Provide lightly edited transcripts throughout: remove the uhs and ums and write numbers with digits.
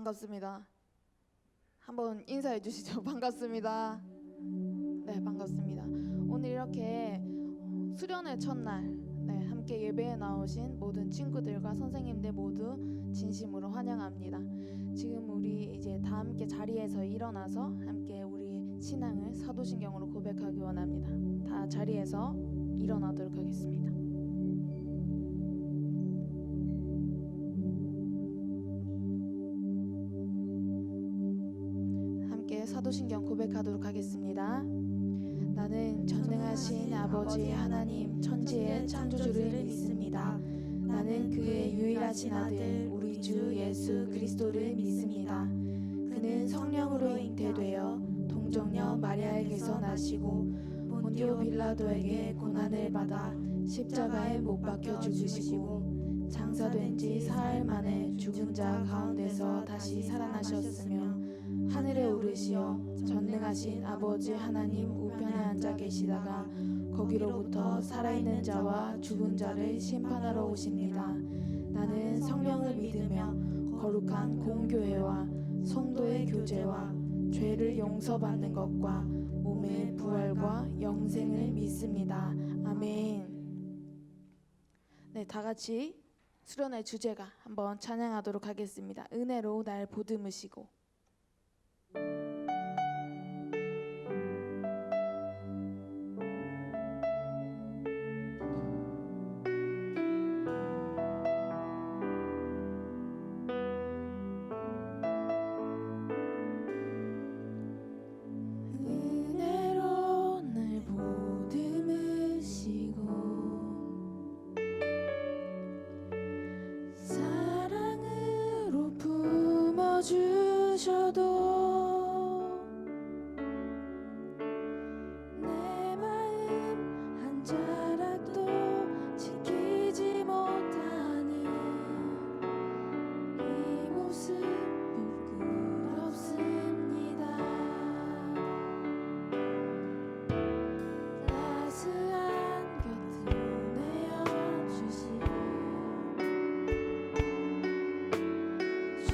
반갑습니다. 한번 인사해 주시죠. 반갑습니다. 네, 반갑습니다. 오늘 이렇게 수련의 첫날 함께 예배에 나오신 모든 친구들과 선생님들 모두 진심으로 환영합니다. 지금 우리 이제 다 함께 자리에서 일어나서 함께 우리 신앙을 사도신경으로 고백하기 원합니다. 다 자리에서 일어나도록 하겠습니다. 함께 사도신경 고백하도록 하겠습니다. 나는 전능하신 아버지 하나님 천지의 창조주를 믿습니다. 나는 그의 유일하신 아들 우리 주 예수 그리스도를 믿습니다. 그는 성령으로 잉태되어 동정녀 마리아에게서 나시고 본디오 빌라도에게 고난을 받아 십자가에 못 박혀 죽으시고 장사된 지 사흘 만에 죽은 자 가운데서 다시 살아나셨으며 하늘에 오르시어 전능하신 아버지 하나님 우편에 앉아 계시다가 거기로부터 살아있는 자와 죽은 자를 심판하러 오십니다. 나는 성령을 믿으며 거룩한 공교회와 성도의 교제와 죄를 용서받는 것과 몸의 부활과 영생을 믿습니다. 아멘. 네, 다 같이 수련의 주제가 한번 찬양하도록 하겠습니다. 은혜로 날 보듬으시고. 주셔도 내 마음 한 자락도 지키지 못하는 이 모습 부끄럽습니다. 따스한 곁을 내어주시고 주의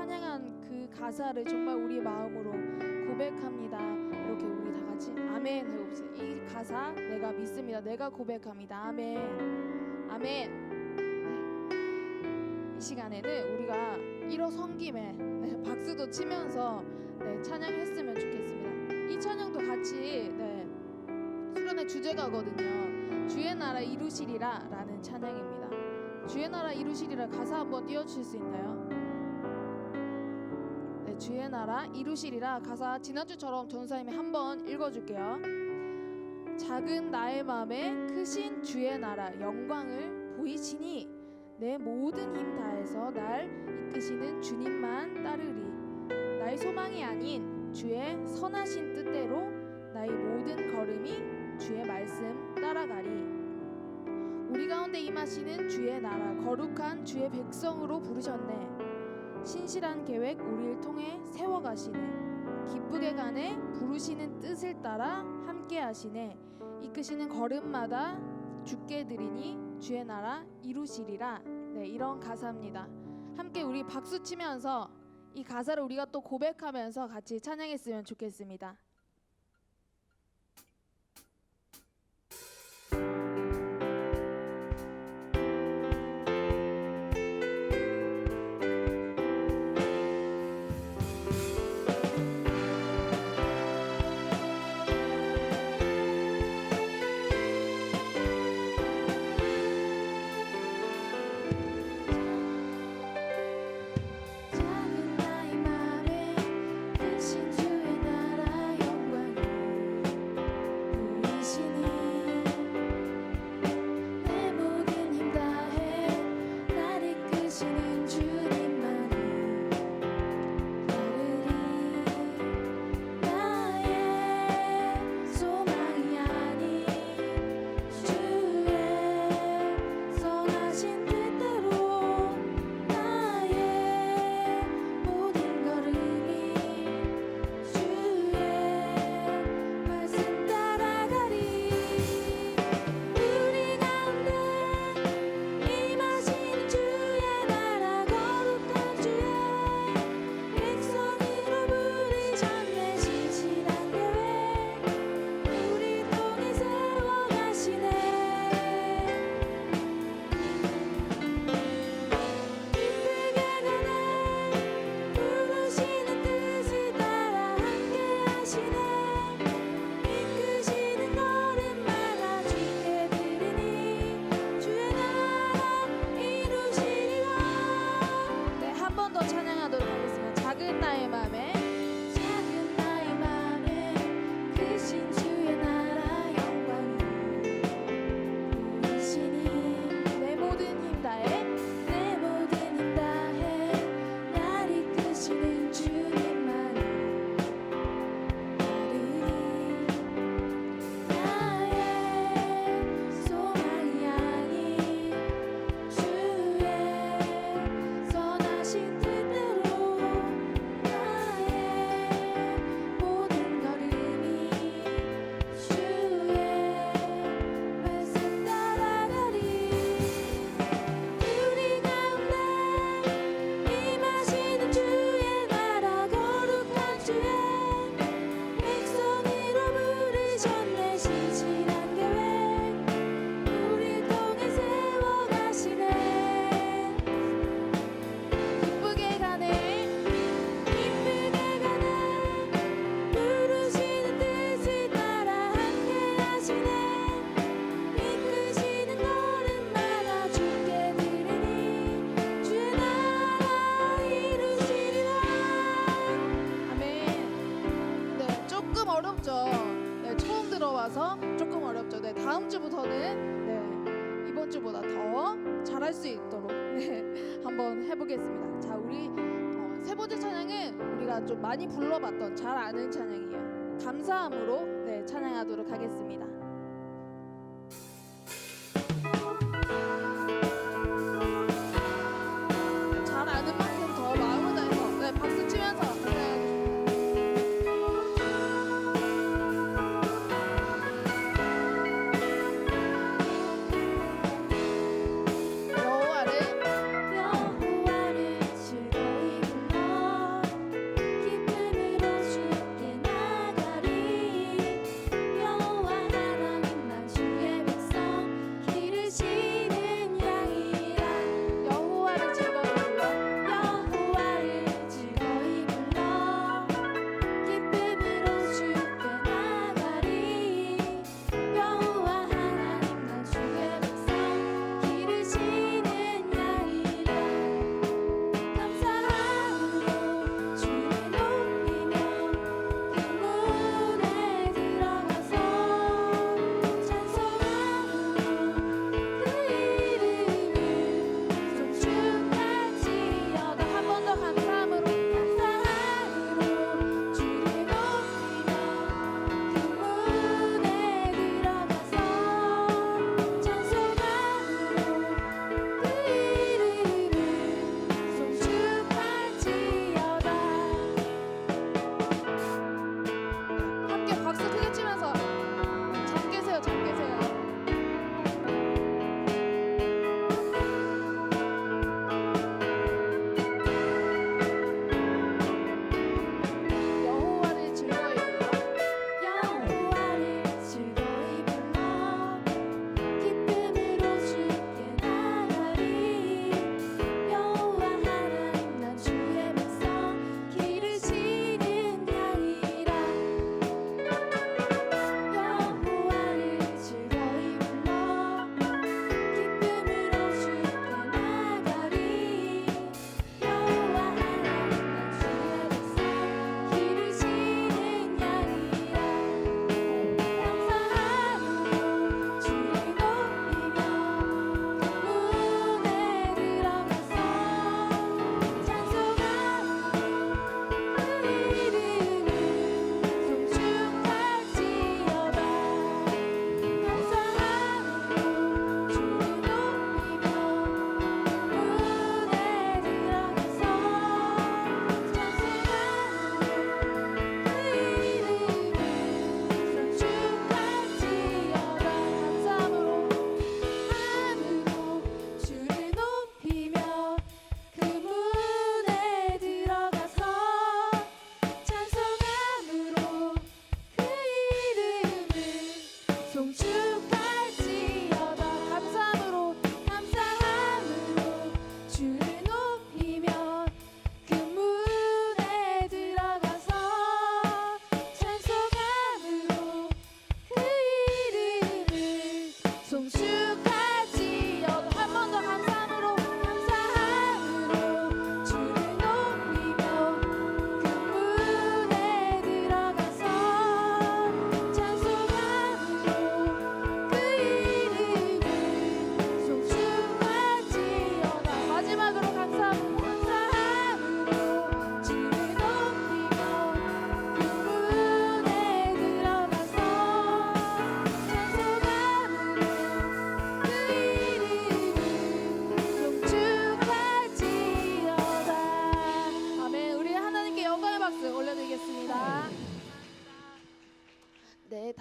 찬양한 그 가사를 정말 우리의 마음으로 고백합니다. 이렇게 우리 다 같이 아멘 해봅시다. 이 가사 내가 믿습니다. 내가 고백합니다. 아멘. 아멘. 네. 이 시간에는 우리가 일어선 김에 박수도 치면서 찬양했으면 좋겠습니다. 이 찬양도 같이 수련의 주제가거든요. 주의 나라 이루시리라 라는 찬양입니다. 주의 나라 이루시리라 가사 한번 띄워주실 수 있나요? 네, 주의 나라 이루시리라 가사 지난주처럼 전사님이 한번 읽어줄게요. 작은 나의 맘에 크신 주의 나라 영광을 보이시니 내 모든 힘 다해서 날 이끄시는 주님만 따르리. 나의 소망이 아닌 주의 선하신 뜻대로 나의 모든 걸음이 주의 말씀 따라가리. 우리 가운데 임하시는 주의 나라 거룩한 주의 백성으로 부르셨네. 신실한 계획 우리를 통해 세워가시네. 기쁘게 가네 부르시는 뜻을 따라 함께 하시네. 이끄시는 걸음마다 주께 드리니 주의 나라 이루시리라. 네, 이런 가사입니다. 함께 우리 박수 치면서 이 가사를 우리가 또 고백하면서 같이 찬양했으면 좋겠습니다. 조금 어렵죠. 다음 주부터는 이번 주보다 더 잘할 수 있도록 한번 해보겠습니다. 자, 우리 세 번째 찬양은 우리가 좀 많이 불러봤던 잘 아는 찬양이에요. 감사함으로 찬양하도록 하겠습니다. 잘 아는 만큼 더 마음을 다해서 박수 치면서 여호와를 즐거이 불러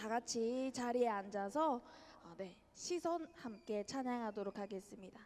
같이 자리에 앉아서 네, 시선 함께 찬양하도록 하겠습니다.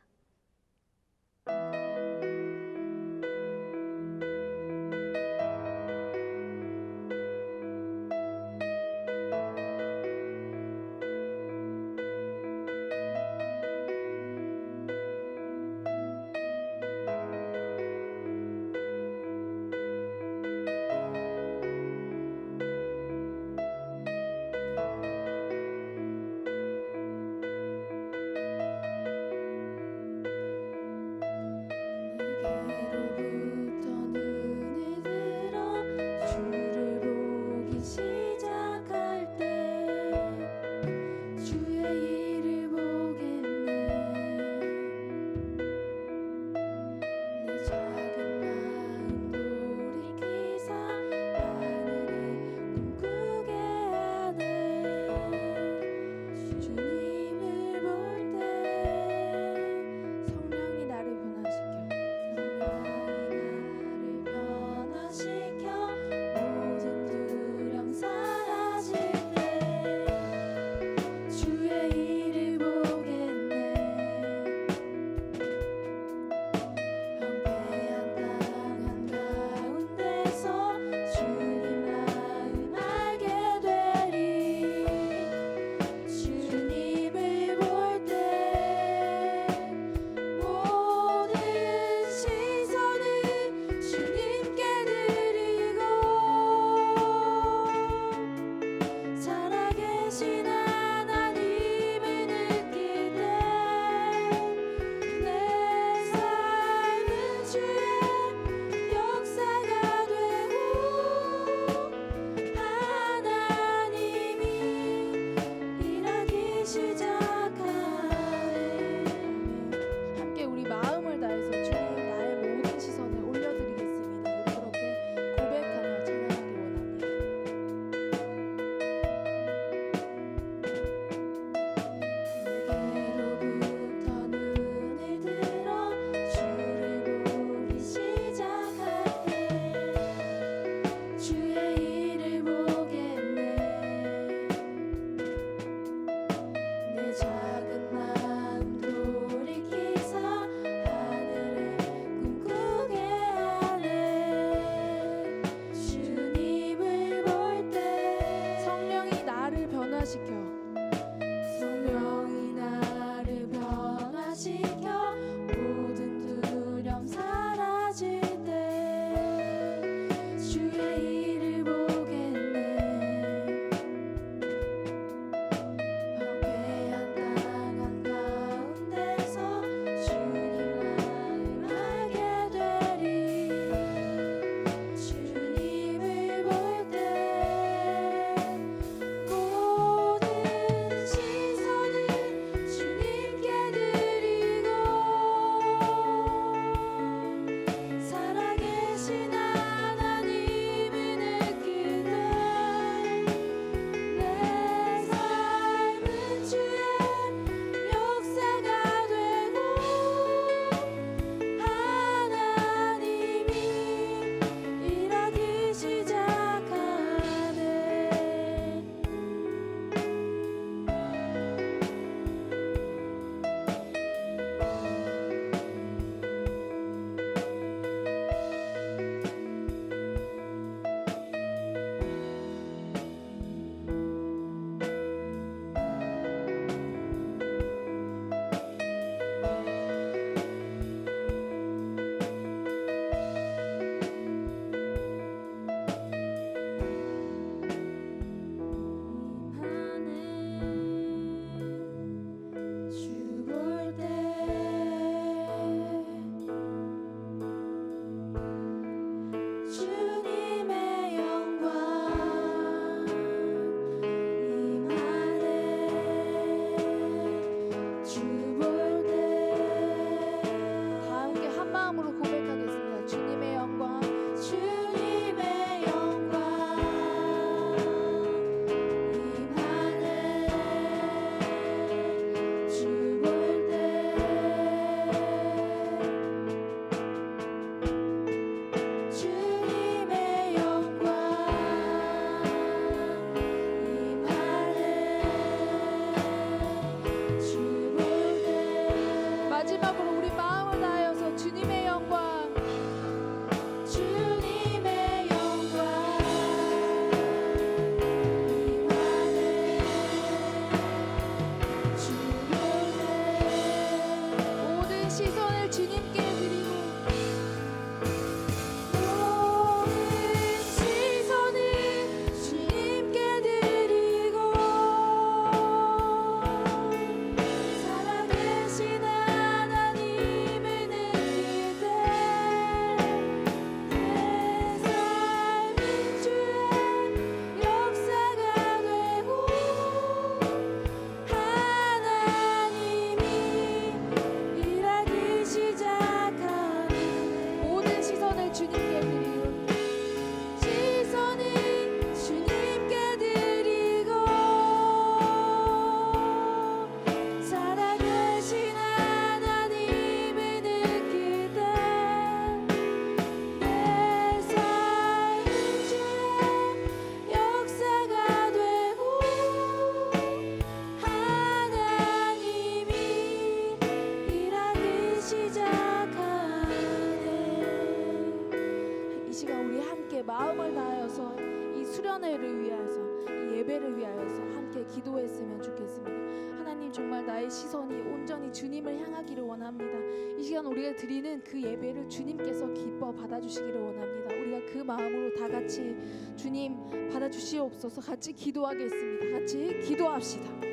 다하여서 이 수련회를 위하여서 이 예배를 위하여서 함께 기도했으면 좋겠습니다. 하나님, 정말 나의 시선이 온전히 주님을 향하기를 원합니다. 이 시간 우리가 드리는 그 예배를 주님께서 기뻐 받아주시기를 원합니다. 우리가 그 마음으로 다 같이 주님 받아주시옵소서 같이 기도하겠습니다. 같이 기도합시다.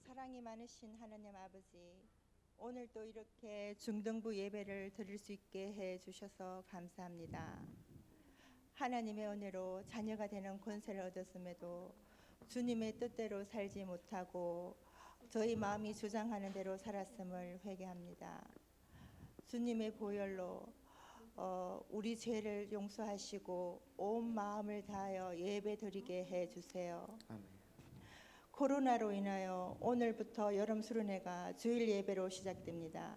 사랑이 많으신 하나님 아버지, 오늘도 이렇게 중등부 예배를 드릴 수 있게 해 주셔서 감사합니다. 하나님의 은혜로 자녀가 되는 권세를 얻었음에도 주님의 뜻대로 살지 못하고 저희 마음이 주장하는 대로 살았음을 회개합니다. 주님의 보혈로 우리 죄를 용서하시고 온 마음을 다하여 예배 드리게 해 주세요. 아멘. 코로나로 인하여 오늘부터 여름 수련회가 주일 예배로 시작됩니다.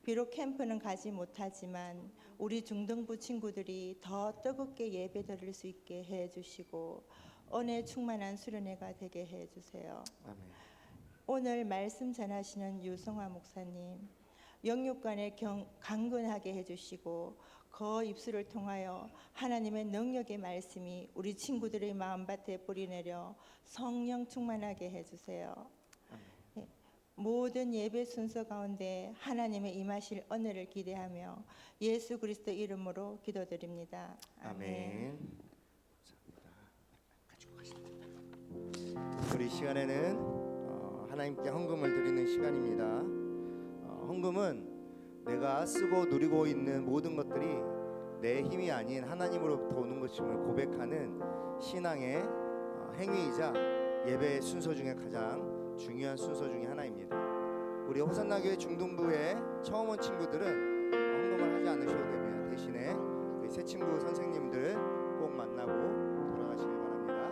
비록 캠프는 가지 못하지만 우리 중등부 친구들이 더 뜨겁게 예배 드릴 수 있게 해 주시고 은혜 충만한 수련회가 되게 해 주세요. 아멘. 오늘 말씀 전하시는 유성화 목사님, 영육간에 강건하게 해 주시고 그 입술을 통하여 하나님의 능력의 말씀이 우리 친구들의 마음밭에 뿌리내려 성령 충만하게 해주세요. 예, 모든 예배 순서 가운데 하나님의 임하실 은혜를 기대하며 예수 그리스도 이름으로 기도드립니다. 아멘. 감사합니다. 가지고 가시면 됩니다. 우리 시간에는 하나님께 헌금을 드리는 시간입니다. 헌금은 내가 쓰고 누리고 있는 모든 것들이 내 힘이 아닌 하나님으로부터 오는 것임을 고백하는 신앙의 행위이자 예배의 순서 중에 가장 중요한 순서 중에 하나입니다. 우리 호산나교회 중등부에 처음 온 친구들은 헌금을 하지 않으셔도 됩니다. 대신에 우리 새 친구 선생님들 꼭 만나고 돌아가시길 바랍니다.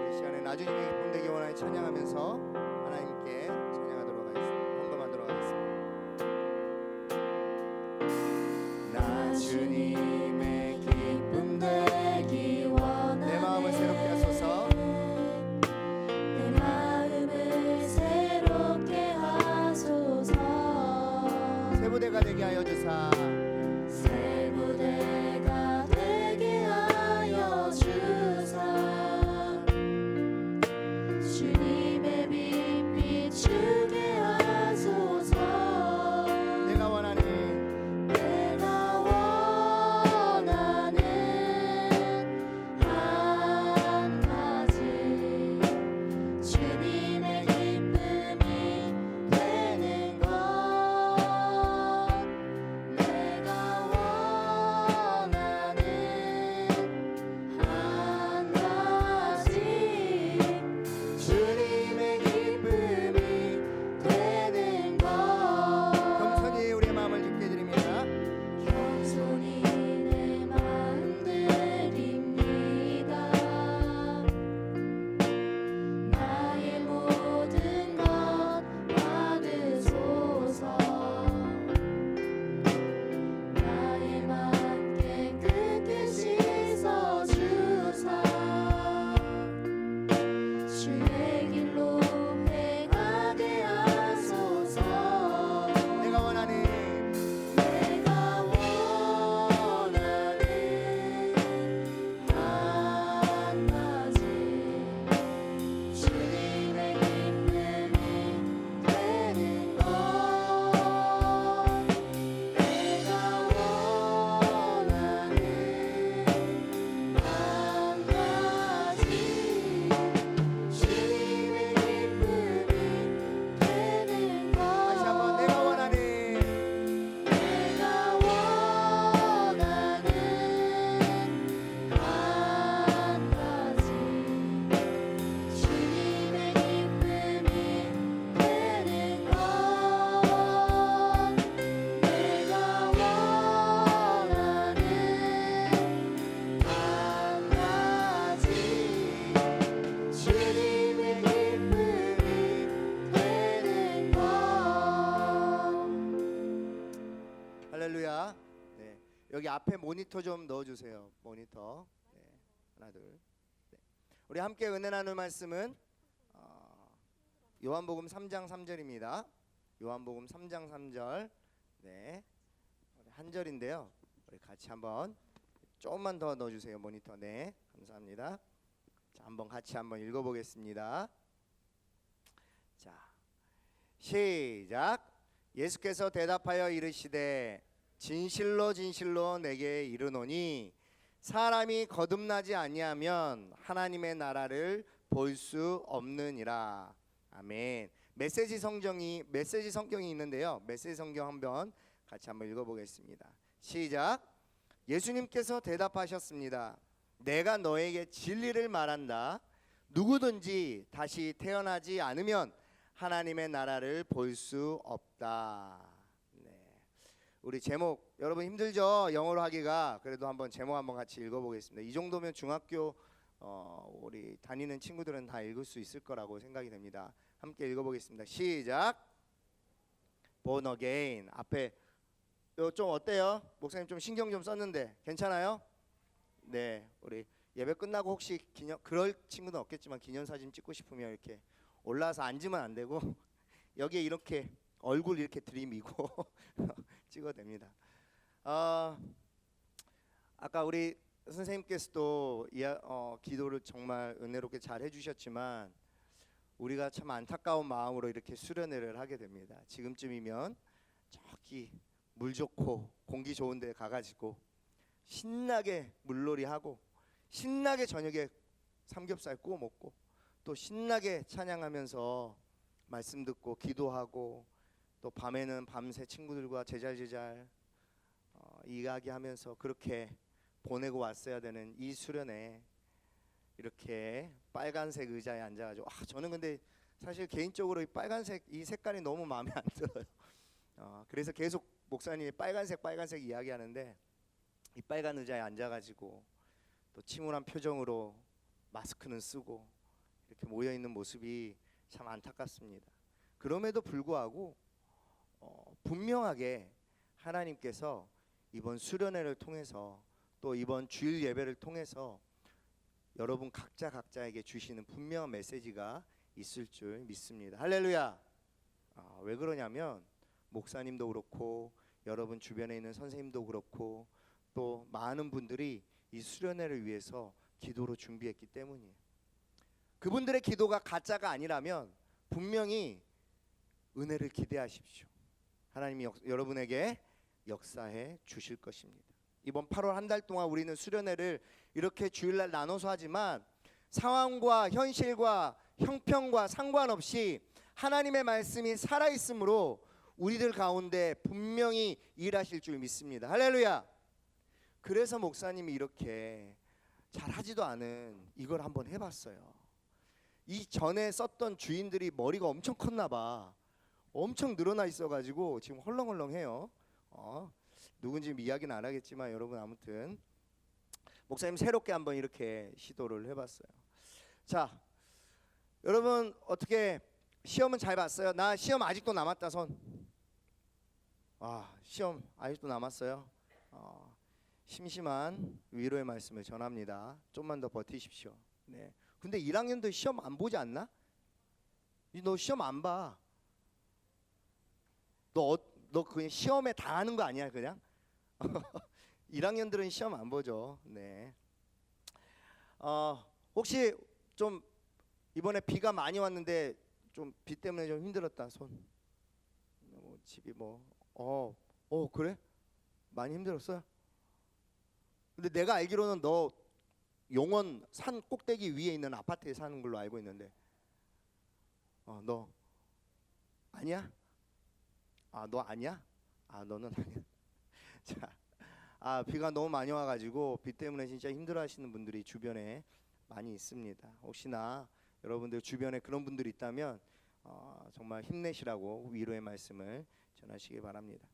우리 시간에 나주님의 기쁨 되기 원하여 찬양하면서 하나님께 찬양하도록 하겠습니다. 헌금하도록 하겠습니다. 주님의 기쁨 되기 원하네. 내 마음을 새롭게 하소서. 내 마음을 새롭게 하소서. 새 부대가 되게 하여 주사. 새 부대가 되게 하여 주사. 주님의 빛 비추게 하소서. 내가 원하는 할렐루야. 네. 여기 앞에 모니터 좀 넣어주세요. 모니터. 네. 하나 둘. 네. 우리 함께 은혜 나눌 말씀은 요한복음 3장 3절입니다. 요한복음 3장 3절. 네. 한 절인데요. 우리 같이 한번 조금만 더 넣어주세요. 모니터. 네. 감사합니다. 자, 한번 같이 한번 읽어보겠습니다. 자, 시작. 예수께서 대답하여 이르시되 진실로 진실로 내게 이르노니 사람이 거듭나지 아니하면 하나님의 나라를 볼 수 없느니라. 아멘. 메시지 성경이 있는데요. 메시지 성경 한번 같이 한번 읽어보겠습니다. 시작. 예수님께서 대답하셨습니다. 내가 너에게 진리를 말한다. 누구든지 다시 태어나지 않으면 하나님의 나라를 볼 수 없다. 네. 우리 제목 여러분 힘들죠? 영어로 하기가. 그래도 한번 제목 한번 같이 읽어보겠습니다. 이 정도면 중학교 우리 다니는 친구들은 다 읽을 수 있을 거라고 생각이 됩니다. 함께 읽어보겠습니다. 시작. Born again. 앞에 좀 어때요? 목사님 좀 신경 좀 썼는데 괜찮아요? 네, 우리 예배 끝나고 혹시 그럴 친구는 없겠지만 기념사진 찍고 싶으면 이렇게 올라와서 앉으면 안 되고 여기에 이렇게 얼굴 이렇게 들이미고 찍어도 됩니다. 아까 우리 선생님께서도 기도를 정말 은혜롭게 잘 해주셨지만 우리가 참 안타까운 마음으로 이렇게 수련회를 하게 됩니다. 지금쯤이면 저기 물 좋고 공기 좋은 데 가가지고 신나게 물놀이하고 신나게 저녁에 삼겹살 구워 먹고 또 신나게 찬양하면서 말씀 듣고 기도하고 또 밤에는 밤새 친구들과 제잘제잘 이야기하면서 그렇게 보내고 왔어야 되는 이 수련회 이렇게 빨간색 의자에 앉아가지고 저는 근데 사실 개인적으로 이 빨간색 이 색깔이 너무 마음에 안 들어요. 그래서 계속 목사님이 빨간색 이야기하는데 이 빨간 의자에 앉아가지고 또 침울한 표정으로 마스크는 쓰고 이렇게 모여 있는 모습이 참 안타깝습니다. 그럼에도 불구하고 분명하게 하나님께서 이번 수련회를 통해서 또 이번 주일 예배를 통해서 여러분 각자에게 주시는 분명한 메시지가 있을 줄 믿습니다. 할렐루야. 왜 그러냐면 목사님도 그렇고 여러분 주변에 있는 선생님도 그렇고 또 많은 분들이 이 수련회를 위해서 기도로 준비했기 때문이에요. 그분들의 기도가 가짜가 아니라면 분명히 은혜를 기대하십시오. 하나님이 여러분에게 역사해 주실 것입니다. 이번 8월 한 달 동안 우리는 수련회를 이렇게 주일날 나눠서 하지만 상황과 현실과 형편과 상관없이 하나님의 말씀이 살아있으므로 우리들 가운데 분명히 일하실 줄 믿습니다. 할렐루야. 그래서 목사님이 이렇게 잘하지도 않은 이걸 한번 해봤어요. 이 전에 썼던 주인들이 머리가 엄청 컸나 봐. 엄청 늘어나 있어가지고 지금 헐렁헐렁해요. 누군지 이야기는 안 하겠지만 여러분 아무튼 목사님 새롭게 한번 이렇게 시도를 해봤어요. 자, 여러분 어떻게 시험은 잘 봤어요? 나 시험 아직도 남았다 손. 시험 아직도 남았어요. 심심한 위로의 말씀을 전합니다. 좀만 더 버티십시오. 네. 근데 1학년도 시험 안 보지 않나? 너 시험 안 봐. 너 그냥 시험에 당하는 거 아니야 그냥? 1학년들은 시험 안 보죠. 네. 혹시 좀 이번에 비가 많이 왔는데 좀 비 때문에 좀 힘들었다 손. 집이 그래? 많이 힘들었어요? 근데 내가 알기로는 너 용원 산 꼭대기 위에 있는 아파트에 사는 걸로 알고 있는데 너 아니야? 너 아니야? 너는 아니야. 자, 비가 너무 많이 와가지고 비 때문에 진짜 힘들어하시는 분들이 주변에 많이 있습니다. 혹시나 여러분들 주변에 그런 분들이 있다면 정말 힘내시라고 위로의 말씀을 전하시기 바랍니다.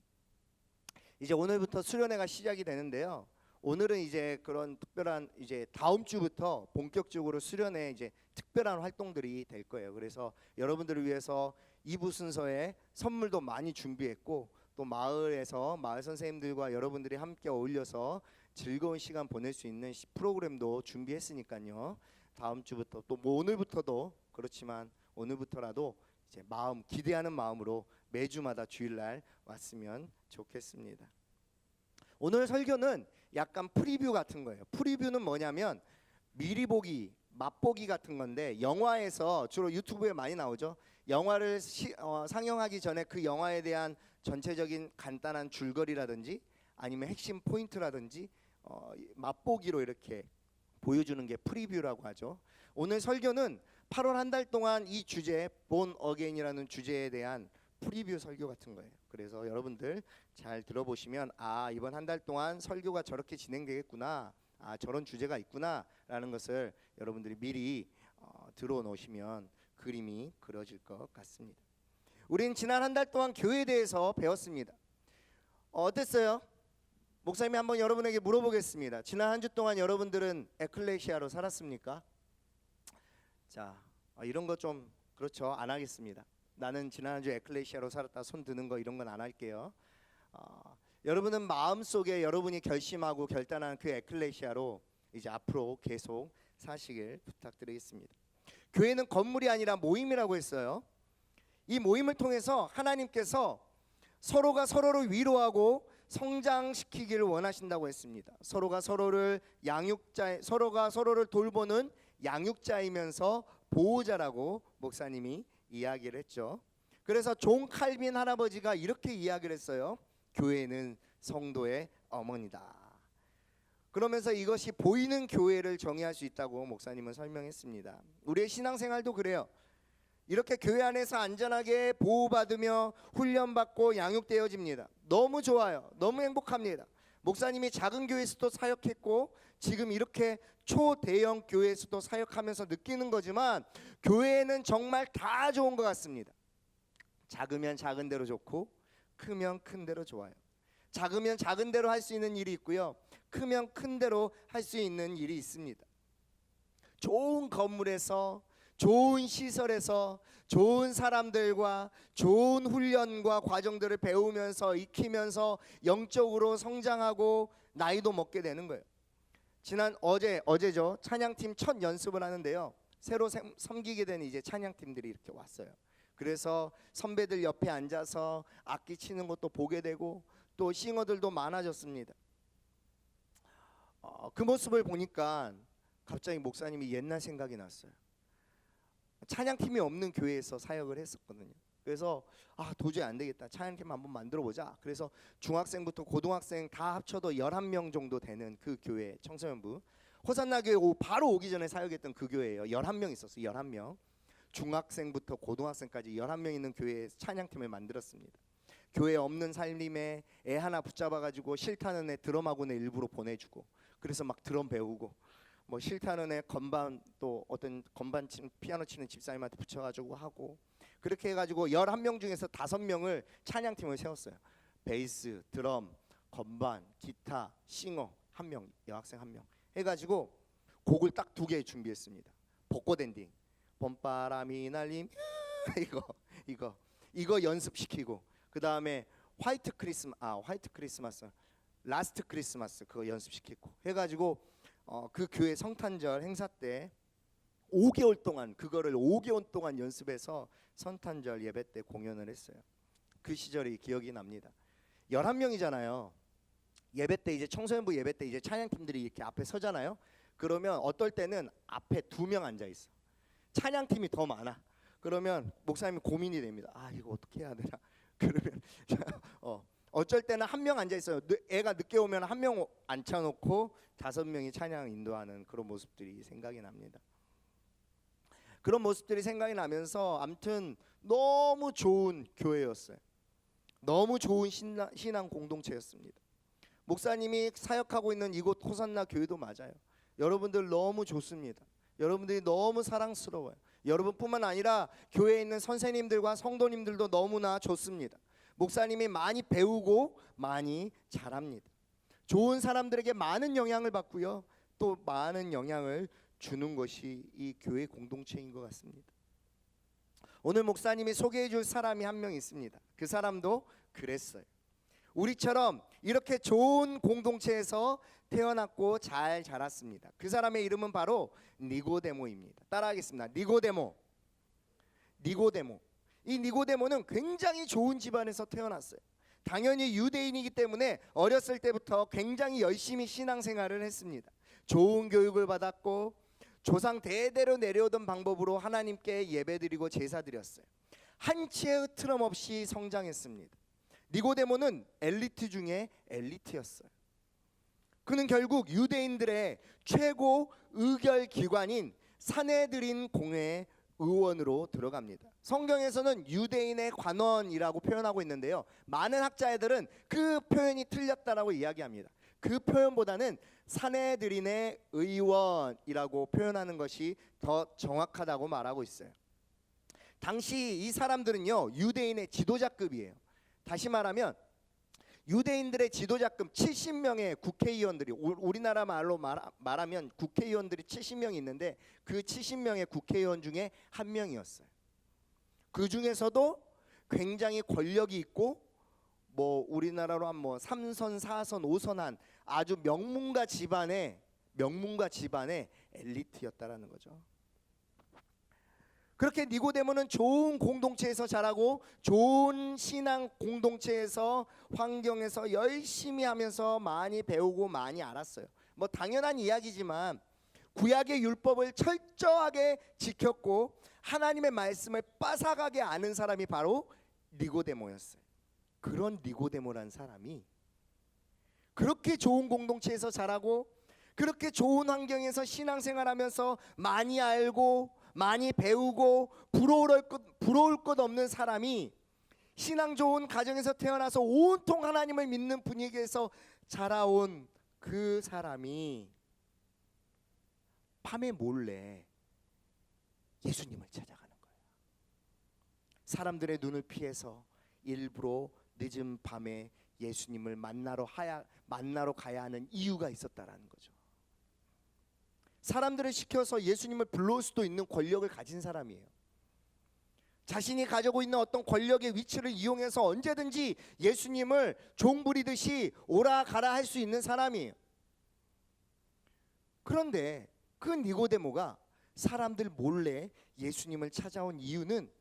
이제 오늘부터 수련회가 시작이 되는데요. 오늘은 이제 그런 특별한 이제 다음 주부터 본격적으로 수련회 이제 특별한 활동들이 될 거예요. 그래서 여러분들을 위해서 2부 순서에 선물도 많이 준비했고 또 마을에서 마을 선생님들과 여러분들이 함께 어울려서 즐거운 시간 보낼 수 있는 프로그램도 준비했으니까요. 다음 주부터 또 뭐 오늘부터도 그렇지만 오늘부터라도 이제 마음 기대하는 마음으로 매주마다 주일날 왔으면 좋겠습니다. 오늘 설교는 약간 프리뷰 같은 거예요. 프리뷰는 뭐냐면 미리 보기, 맛보기 같은 건데 영화에서 주로 유튜브에 많이 나오죠. 영화를 상영하기 전에 그 영화에 대한 전체적인 간단한 줄거리라든지 아니면 핵심 포인트라든지 맛보기로 이렇게 보여주는 게 프리뷰라고 하죠. 오늘 설교는 8월 한 달 동안 이 주제 본 어게인이라는 주제에 대한 프리뷰 설교 같은 거예요. 그래서 여러분들 잘 들어보시면 이번 한 달 동안 설교가 저렇게 진행되겠구나, 저런 주제가 있구나라는 것을 여러분들이 미리 들어놓으시면 그림이 그려질 것 같습니다. 우린 지난 한 달 동안 교회에 대해서 배웠습니다. 어땠어요? 목사님이 한번 여러분에게 물어보겠습니다. 지난 한 주 동안 여러분들은 에클레시아로 살았습니까? 자, 이런 거 좀 그렇죠. 안 하겠습니다. 나는 지난 한 주 에클레시아로 살았다 손 드는 거 이런 건 안 할게요. 여러분은 마음속에 여러분이 결심하고 결단한 그 에클레시아로 이제 앞으로 계속 사시길 부탁드리겠습니다. 교회는 건물이 아니라 모임이라고 했어요. 이 모임을 통해서 하나님께서 서로가 서로를 위로하고 성장시키기를 원하신다고 했습니다. 서로가 서로를 돌보는 양육자이면서 보호자라고 목사님이 이야기를 했죠. 그래서 존 칼빈 할아버지가 이렇게 이야기를 했어요. 교회는 성도의 어머니다. 그러면서 이것이 보이는 교회를 정의할 수 있다고 목사님은 설명했습니다. 우리의 신앙생활도 그래요. 이렇게 교회 안에서 안전하게 보호받으며 훈련받고 양육되어집니다. 너무 좋아요. 너무 행복합니다. 목사님이 작은 교회에서도 사역했고 지금 이렇게 초대형 교회에서도 사역하면서 느끼는 거지만 교회는 정말 다 좋은 것 같습니다. 작으면 작은 대로 좋고 크면 큰 대로 좋아요. 작으면 작은 대로 할 수 있는 일이 있고요. 크면 큰 대로 할 수 있는 일이 있습니다. 좋은 건물에서 좋은 시설에서 좋은 사람들과 좋은 훈련과 과정들을 배우면서 익히면서 영적으로 성장하고 나이도 먹게 되는 거예요. 어제죠. 찬양팀 첫 연습을 하는데요. 새로 섬기게 된 이제 찬양팀들이 이렇게 왔어요. 그래서 선배들 옆에 앉아서 악기 치는 것도 보게 되고 또 싱어들도 많아졌습니다. 그 모습을 보니까 갑자기 목사님이 옛날 생각이 났어요. 찬양팀이 없는 교회에서 사역을 했었거든요. 그래서 도저히 안 되겠다. 찬양팀 한번 만들어 보자. 그래서 중학생부터 고등학생 다 합쳐도 11명 정도 되는 그 교회 청소년부 호산나 교회 바로 오기 전에 사역했던 그 교회예요. 11명 있었어요. 11명. 중학생부터 고등학생까지 11명 있는 교회에 찬양팀을 만들었습니다. 교회 없는 살림에 애 하나 붙잡아가지고 싫다는 애 드럼학원에 일부러 보내주고 그래서 막 드럼 배우고 뭐 싫다는 애 건반 또 어떤 건반 피아노 치는 집사님한테 붙여가지고 하고 그렇게 해가지고 11명 중에서 5명을 찬양팀을 세웠어요. 베이스, 드럼, 건반, 기타, 싱어 1명, 여학생 1명 해가지고 곡을 딱 2개 준비했습니다. 벚꽃 엔딩, 봄바람이 날림 이거 연습시키고 그 다음에 화이트 크리스마스, 라스트 크리스마스 그거 연습시키고 해가지고 그 교회 성탄절 행사 때 5개월 동안 그거를 5개월 동안 연습해서 성탄절 예배 때 공연을 했어요. 그 시절이 기억이 납니다. 11명이잖아요. 예배 때 이제 청소년부 예배 때 이제 찬양팀들이 이렇게 앞에 서잖아요. 그러면 어떨 때는 앞에 2명 앉아 있어. 찬양팀이 더 많아. 그러면 목사님이 고민이 됩니다. 이거 어떻게 해야 되나? 그러면 어쩔 때는 1명 앉아 있어요. 애가 늦게 오면 1명 앉혀놓고 5명이 찬양 인도하는 그런 모습들이 생각이 납니다. 그런 모습들이 생각이 나면서 아무튼 너무 좋은 교회였어요. 너무 좋은 신앙 공동체였습니다. 목사님이 사역하고 있는 이곳 호산나 교회도 맞아요. 여러분들 너무 좋습니다. 여러분들이 너무 사랑스러워요. 여러분뿐만 아니라 교회에 있는 선생님들과 성도님들도 너무나 좋습니다. 목사님이 많이 배우고 많이 잘합니다. 좋은 사람들에게 많은 영향을 받고요. 또 많은 영향을 주는 것이 이 교회 공동체인 것 같습니다. 오늘 목사님이 소개해 줄 사람이 한 명 있습니다. 그 사람도 그랬어요. 우리처럼 이렇게 좋은 공동체에서 태어났고 잘 자랐습니다. 그 사람의 이름은 바로 니고데모입니다. 따라하겠습니다. 니고데모. 이 니고데모는 굉장히 좋은 집안에서 태어났어요. 당연히 유대인이기 때문에 어렸을 때부터 굉장히 열심히 신앙생활을 했습니다. 좋은 교육을 받았고 조상 대대로 내려오던 방법으로 하나님께 예배드리고 제사드렸어요. 한치의 흐트럼 없이 성장했습니다. 니고데모는 엘리트 중에 엘리트였어요. 그는 결국 유대인들의 최고 의결 기관인 사내드린 공회의 의원으로 들어갑니다. 성경에서는 유대인의 관원이라고 표현하고 있는데요, 많은 학자들은 그 표현이 틀렸다라고 이야기합니다. 그 표현보다는 사내드린의 의원이라고 표현하는 것이 더 정확하다고 말하고 있어요. 당시 이 사람들은요, 유대인의 지도자급이에요. 다시 말하면 유대인들의 지도자급 70명의 국회의원들이, 우리나라 말로 말하면 국회의원들이 70명이 있는데 그 70명의 국회의원 중에 한 명이었어요. 그 중에서도 굉장히 권력이 있고 뭐 우리나라로 한 뭐 3선, 4선, 5선한 아주 명문가 집안의 엘리트였다라는 거죠. 그렇게 니고데모는 좋은 공동체에서 자라고 좋은 신앙 공동체에서 환경에서 열심히 하면서 많이 배우고 많이 알았어요. 뭐 당연한 이야기지만 구약의 율법을 철저하게 지켰고 하나님의 말씀을 빠삭하게 아는 사람이 바로 니고데모였어요. 그런 니고데모란 사람이 그렇게 좋은 공동체에서 자라고 그렇게 좋은 환경에서 신앙생활하면서 많이 알고 많이 배우고 부러울 것 없는 사람이 신앙 좋은 가정에서 태어나서 온통 하나님을 믿는 분위기에서 자라온 그 사람이 밤에 몰래 예수님을 찾아가는 거예요. 사람들의 눈을 피해서 일부러 늦은 밤에 예수님을 만나러 가야 하는 이유가 있었다라는 거죠. 사람들을 시켜서 예수님을 불러올 수도 있는 권력을 가진 사람이에요. 자신이 가지고 있는 어떤 권력의 위치를 이용해서 언제든지 예수님을 종 부리듯이 오라 가라 할 수 있는 사람이에요. 그런데 그 니고데모가 사람들 몰래 예수님을 찾아온 이유는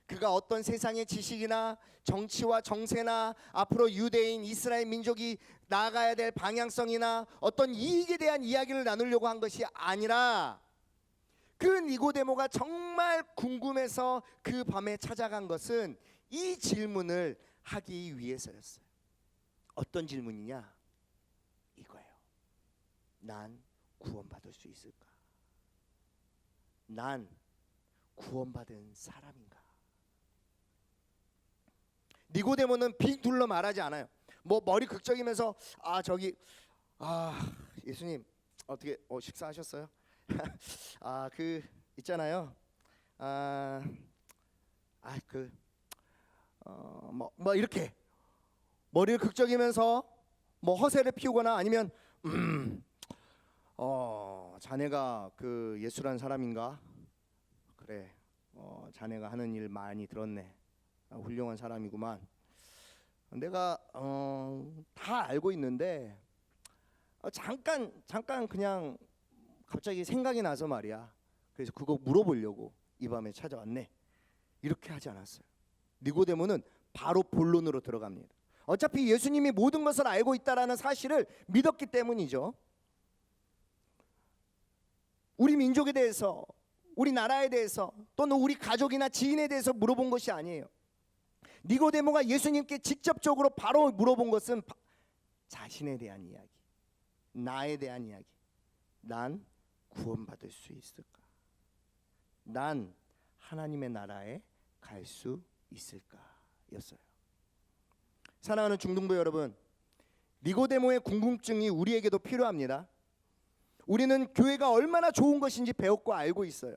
그가 어떤 세상의 지식이나 정치와 정세나 앞으로 유대인 이스라엘 민족이 나아가야 될 방향성이나 어떤 이익에 대한 이야기를 나누려고 한 것이 아니라 그 니고데모가 정말 궁금해서 그 밤에 찾아간 것은 이 질문을 하기 위해서였어요. 어떤 질문이냐? 이거예요. 난 구원받을 수 있을까? 난 구원받은 사람인가? 니고데모는 빙 둘러 말하지 않아요. 뭐 머리 극적이면서 예수님 어떻게 식사하셨어요? 그 있잖아요. 뭐 이렇게 머리를 극적이면서 뭐 허세를 피우거나 아니면 자네가 그 예수란 사람인가? 그래. 자네가 하는 일 많이 들었네. 훌륭한 사람이구만. 내가 다 알고 있는데 잠깐 그냥 갑자기 생각이 나서 말이야. 그래서 그거 물어보려고 이 밤에 찾아왔네. 이렇게 하지 않았어요. 니고데모는 바로 본론으로 들어갑니다. 어차피 예수님이 모든 것을 알고 있다라는 사실을 믿었기 때문이죠. 우리 민족에 대해서, 우리 나라에 대해서, 또는 우리 가족이나 지인에 대해서 물어본 것이 아니에요. 니고데모가 예수님께 직접적으로 바로 물어본 것은 자신에 대한 이야기, 나에 대한 이야기. 난 구원받을 수 있을까? 난 하나님의 나라에 갈 수 있을까? 였어요. 사랑하는 중등부 여러분, 니고데모의 궁금증이 우리에게도 필요합니다. 우리는 교회가 얼마나 좋은 것인지 배웠고 알고 있어요.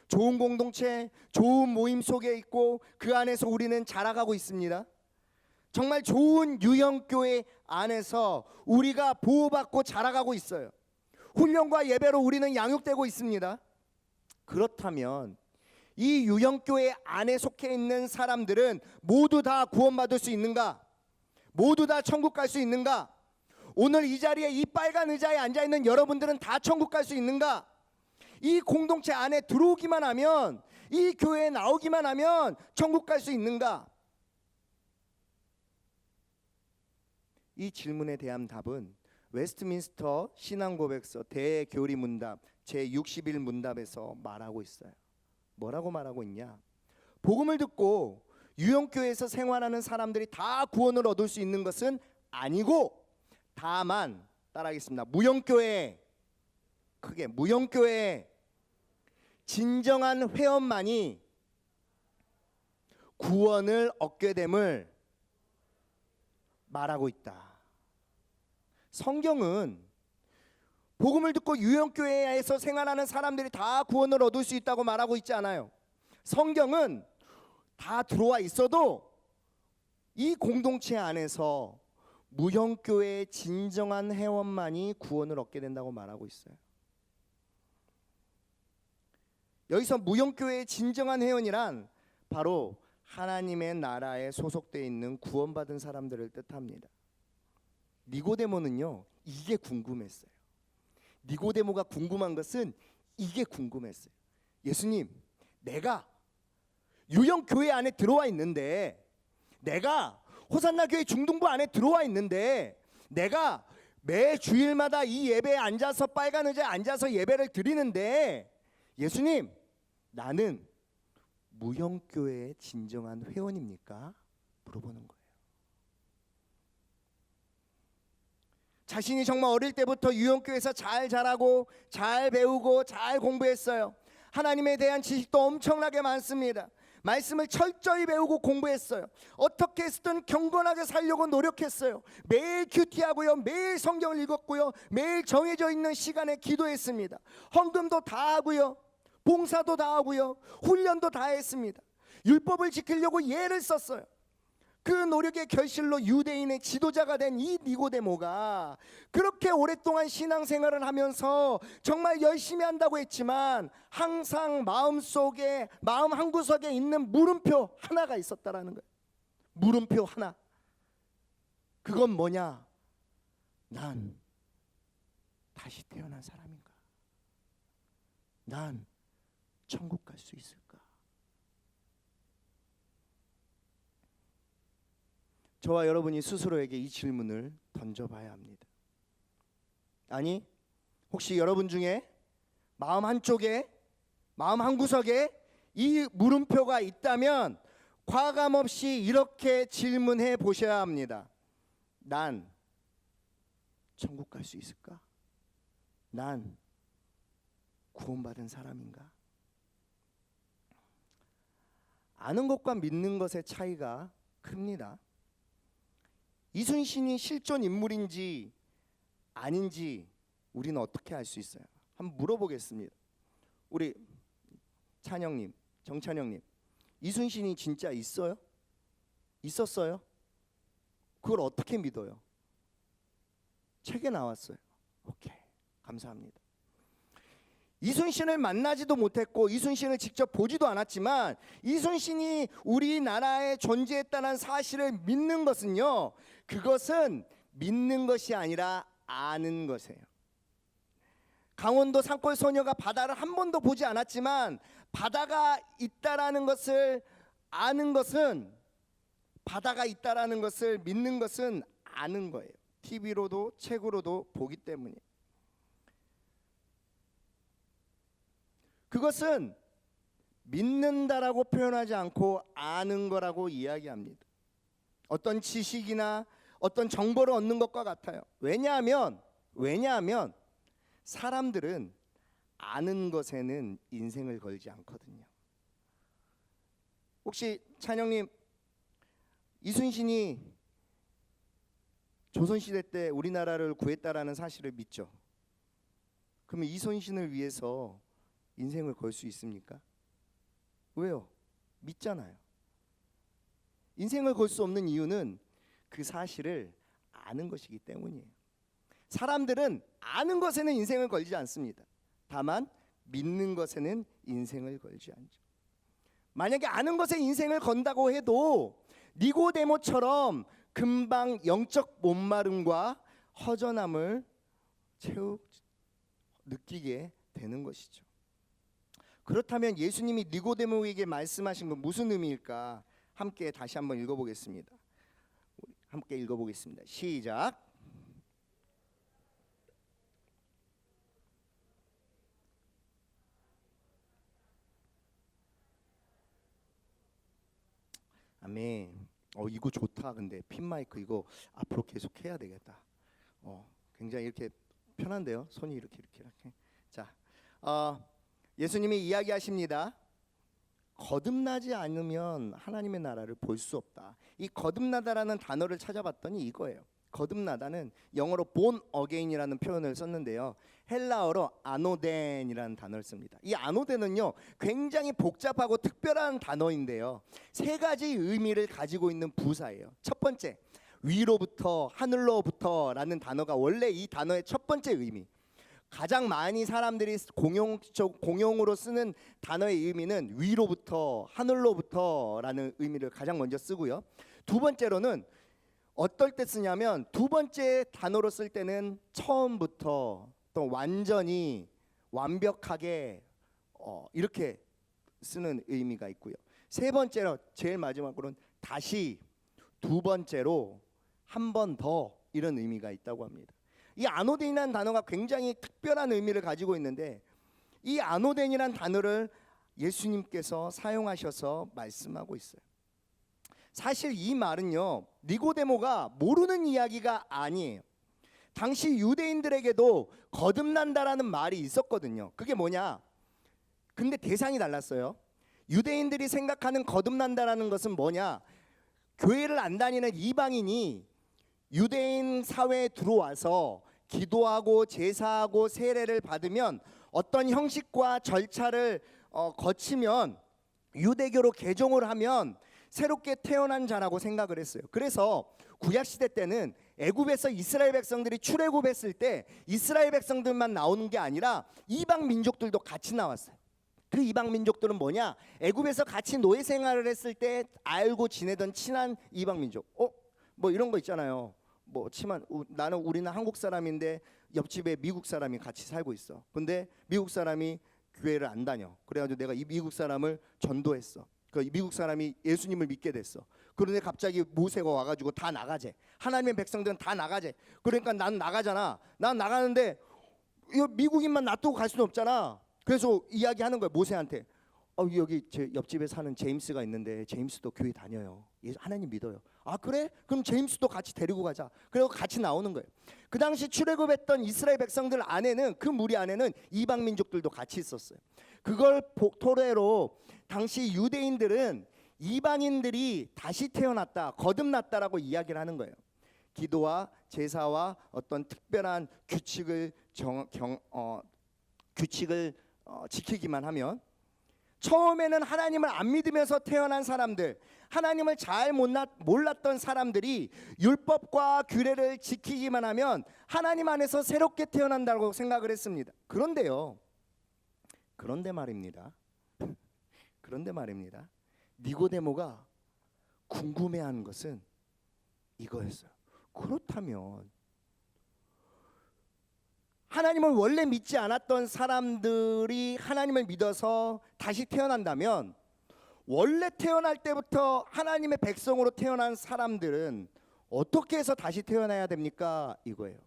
좋은 공동체, 좋은 모임 속에 있고 그 안에서 우리는 자라가고 있습니다. 정말 좋은 유형교회 안에서 우리가 보호받고 자라가고 있어요. 훈련과 예배로 우리는 양육되고 있습니다. 그렇다면 이 유형교회 안에 속해 있는 사람들은 모두 다 구원받을 수 있는가? 모두 다 천국 갈 수 있는가? 오늘 이 자리에 이 빨간 의자에 앉아 있는 여러분들은 다 천국 갈 수 있는가? 이 공동체 안에 들어오기만 하면, 이 교회에 나오기만 하면 천국 갈 수 있는가? 이 질문에 대한 답은 웨스트민스터 신앙고백서 대교리 문답 제61 문답에서 말하고 있어요. 뭐라고 말하고 있냐? 복음을 듣고 유영교회에서 생활하는 사람들이 다 구원을 얻을 수 있는 것은 아니고, 다만 따라하겠습니다. 무영교회, 크게 무영교회 진정한 회원만이 구원을 얻게 됨을 말하고 있다. 성경은 복음을 듣고 유영교회에서 생활하는 사람들이 다 구원을 얻을 수 있다고 말하고 있지 않아요. 성경은 다 들어와 있어도 이 공동체 안에서 무형교회의 진정한 회원만이 구원을 얻게 된다고 말하고 있어요. 여기서 무형교회의 진정한 회원이란 바로 하나님의 나라에 소속되어 있는 구원받은 사람들을 뜻합니다. 니고데모는요, 이게 궁금했어요. 니고데모가 궁금한 것은 이게 궁금했어요. 예수님, 내가 유형교회 안에 들어와 있는데, 내가 호산나 교회 중등부 안에 들어와 있는데, 내가 매 주일마다 이 예배에 앉아서 빨간 의자에 앉아서 예배를 드리는데, 예수님, 나는 무형교회의 진정한 회원입니까? 물어보는 거예요. 자신이 정말 어릴 때부터 유형교회에서 잘 자라고 잘 배우고 잘 공부했어요. 하나님에 대한 지식도 엄청나게 많습니다. 말씀을 철저히 배우고 공부했어요. 어떻게 해서든 경건하게 살려고 노력했어요. 매일 큐티하고요, 매일 성경을 읽었고요, 매일 정해져 있는 시간에 기도했습니다. 헌금도 다 하고요, 봉사도 다 하고요, 훈련도 다 했습니다. 율법을 지키려고 예를 썼어요. 그 노력의 결실로 유대인의 지도자가 된 이 니고데모가 그렇게 오랫동안 신앙생활을 하면서 정말 열심히 한다고 했지만 항상 마음 한구석에 있는 물음표 하나가 있었다라는 거예요. 물음표 하나. 그건 뭐냐? 난 다시 태어난 사람인가? 난 천국 갈 수 있을까? 저와 여러분이 스스로에게 이 질문을 던져봐야 합니다. 아니, 혹시 여러분 중에 마음 한쪽에, 마음 한구석에 이 물음표가 있다면 과감 없이 이렇게 질문해 보셔야 합니다. 난 천국 갈 수 있을까? 난 구원받은 사람인가? 아는 것과 믿는 것의 차이가 큽니다. 이순신이 실존 인물인지 아닌지 우리는 어떻게 알 수 있어요? 한번 물어보겠습니다. 우리 찬영님, 정찬영님, 이순신이 진짜 있어요? 있었어요? 그걸 어떻게 믿어요? 책에 나왔어요. 오케이, 감사합니다. 이순신을 만나지도 못했고 이순신을 직접 보지도 않았지만 이순신이 우리나라에 존재했다는 사실을 믿는 것은요, 그것은 믿는 것이 아니라 아는 것이에요. 강원도 산골 소녀가 바다를 한 번도 보지 않았지만 바다가 있다라는 것을 아는 것은, 바다가 있다라는 것을 믿는 것은 아는 거예요. TV로도 책으로도 보기 때문이에요. 그것은 믿는다라고 표현하지 않고 아는 거라고 이야기합니다. 어떤 지식이나 어떤 정보를 얻는 것과 같아요. 왜냐하면 사람들은 아는 것에는 인생을 걸지 않거든요. 혹시 찬영님, 이순신이 조선시대 때 우리나라를 구했다라는 사실을 믿죠? 그러면 이순신을 위해서 인생을 걸 수 있습니까? 왜요? 믿잖아요. 인생을 걸 수 없는 이유는 그 사실을 아는 것이기 때문이에요. 사람들은 아는 것에는 인생을 걸지 않습니다. 다만 믿는 것에는 인생을 걸지 않죠. 만약에 아는 것에 인생을 건다고 해도 니고데모처럼 금방 영적 목마름과 허전함을 느끼게 되는 것이죠. 그렇다면 예수님이 니고데모에게 말씀하신 건 무슨 의미일까? 함께 다시 한번 읽어보겠습니다. 함께 읽어보겠습니다. 시작. 아멘. 이거 좋다. 근데 핀 마이크 이거 앞으로 계속 해야 되겠다. 굉장히 이렇게 편한데요. 손이 이렇게. 자, 예수님이 이야기하십니다. 거듭나지 않으면 하나님의 나라를 볼 수 없다. 이 거듭나다라는 단어를 찾아봤더니 이거예요. 거듭나다는 영어로 born again이라는 표현을 썼는데요. 헬라어로 아노덴이라는 단어를 씁니다. 이 아노덴은요, 굉장히 복잡하고 특별한 단어인데요. 세 가지 의미를 가지고 있는 부사예요. 첫 번째, 위로부터, 하늘로부터라는 단어가 원래 이 단어의 첫 번째 의미. 가장 많이 사람들이 공용으로 쓰는 단어의 의미는 위로부터, 하늘로부터라는 의미를 가장 먼저 쓰고요. 두 번째로는 어떨 때 쓰냐면 두 번째 단어로 쓸 때는 처음부터 또 완전히 완벽하게 이렇게 쓰는 의미가 있고요. 세 번째로 제일 마지막으로는 다시, 두 번째로 한 번 더 이런 의미가 있다고 합니다. 이 아노덴이라는 단어가 굉장히 특별한 의미를 가지고 있는데 이 아노덴이라는 단어를 예수님께서 사용하셔서 말씀하고 있어요. 사실 이 말은요, 니고데모가 모르는 이야기가 아니에요. 당시 유대인들에게도 거듭난다라는 말이 있었거든요. 그게 뭐냐? 근데 대상이 달랐어요. 유대인들이 생각하는 거듭난다라는 것은 뭐냐? 교회를 안 다니는 이방인이 유대인 사회에 들어와서 기도하고 제사하고 세례를 받으면 어떤 형식과 절차를 거치면 유대교로 개종을 하면 새롭게 태어난 자라고 생각을 했어요. 그래서 구약 시대 때는 애굽에서 이스라엘 백성들이 출애굽했을 때 이스라엘 백성들만 나오는 게 아니라 이방 민족들도 같이 나왔어요. 그 이방 민족들은 뭐냐? 애굽에서 같이 노예 생활을 했을 때 알고 지내던 친한 이방 민족. 뭐 이런 거 있잖아요. 뭐 치만 우리는 한국 사람인데 옆집에 미국 사람이 같이 살고 있어. 근데 미국 사람이 교회를 안 다녀. 그래가지고 내가 이 미국 사람을 전도했어. 그 미국 사람이 예수님을 믿게 됐어. 그런데 갑자기 모세가 와가지고 다 나가재. 하나님의 백성들은 다 나가재. 그러니까 난 나가잖아. 난 나가는데 이 미국인만 놔두고 갈 수는 없잖아. 그래서 이야기하는 거야 모세한테. 여기 제 옆집에 사는 제임스가 있는데 제임스도 교회 다녀요. 하나님 믿어요. 아 그래? 그럼 제임스도 같이 데리고 가자. 그리고 같이 나오는 거예요. 그 당시 출애굽했던 이스라엘 백성들 안에는 그 무리 안에는 이방 민족들도 같이 있었어요. 그걸 토대로 당시 유대인들은 이방인들이 다시 태어났다, 거듭났다라고 이야기를 하는 거예요. 기도와 제사와 어떤 특별한 규칙을 지키기만 하면 처음에는 하나님을 안 믿으면서 태어난 사람들, 하나님을 잘 몰랐던 사람들이 율법과 규례를 지키기만 하면 하나님 안에서 새롭게 태어난다고 생각을 했습니다. 그런데 말입니다. 니고데모가 궁금해하는 것은 이거였어요. 그렇다면 하나님을 원래 믿지 않았던 사람들이 하나님을 믿어서 다시 태어난다면 원래 태어날 때부터 하나님의 백성으로 태어난 사람들은 어떻게 해서 다시 태어나야 됩니까? 이거예요.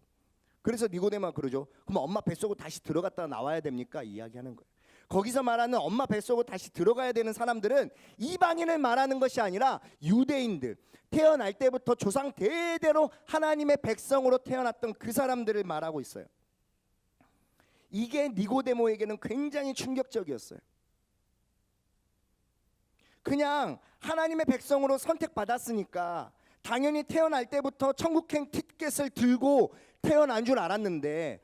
그래서 니고데모가 그러죠. 그럼 엄마 뱃속으로 다시 들어갔다 나와야 됩니까? 이야기하는 거예요. 거기서 말하는 엄마 뱃속으로 다시 들어가야 되는 사람들은 이방인을 말하는 것이 아니라 유대인들, 태어날 때부터 조상 대대로 하나님의 백성으로 태어났던 그 사람들을 말하고 있어요. 이게 니고데모에게는 굉장히 충격적이었어요. 그냥 하나님의 백성으로 선택받았으니까 당연히 태어날 때부터 천국행 티켓을 들고 태어난 줄 알았는데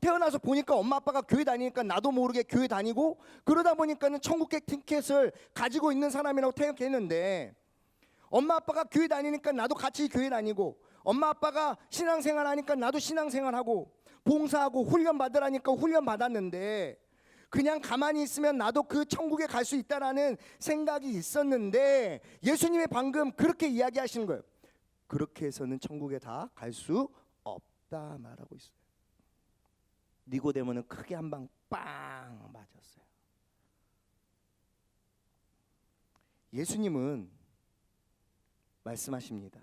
태어나서 보니까 엄마 아빠가 교회 다니니까 나도 모르게 교회 다니고 그러다 보니까는 천국행 티켓을 가지고 있는 사람이라고 생각했는데 엄마 아빠가 교회 다니니까 나도 같이 교회 다니고 엄마 아빠가 신앙생활 하니까 나도 신앙생활하고 봉사하고 훈련 받으라니까 훈련 받았는데 그냥 가만히 있으면 나도 그 천국에 갈 수 있다라는 생각이 있었는데 예수님이 방금 그렇게 이야기하시는 거예요. 그렇게 해서는 천국에 다 갈 수 없다 말하고 있어요. 니고데모는 크게 한 방 빵 맞았어요. 예수님은 말씀하십니다.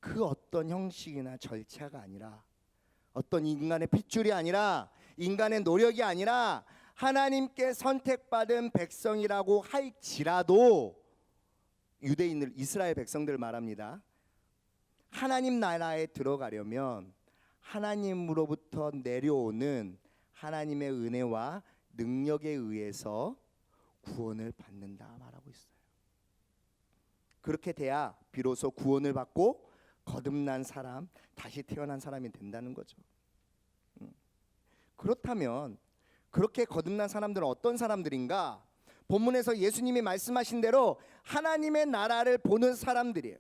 그 어떤 형식이나 절차가 아니라, 어떤 인간의 핏줄이 아니라, 인간의 노력이 아니라 하나님께 선택받은 백성이라고 할지라도, 유대인들, 이스라엘 백성들 말합니다. 하나님 나라에 들어가려면 하나님으로부터 내려오는 하나님의 은혜와 능력에 의해서 구원을 받는다 말하고 있어요. 그렇게 돼야 비로소 구원을 받고 거듭난 사람, 다시 태어난 사람이 된다는 거죠. 그렇다면 그렇게 거듭난 사람들은 어떤 사람들인가? 본문에서 예수님이 말씀하신 대로 하나님의 나라를 보는 사람들이에요.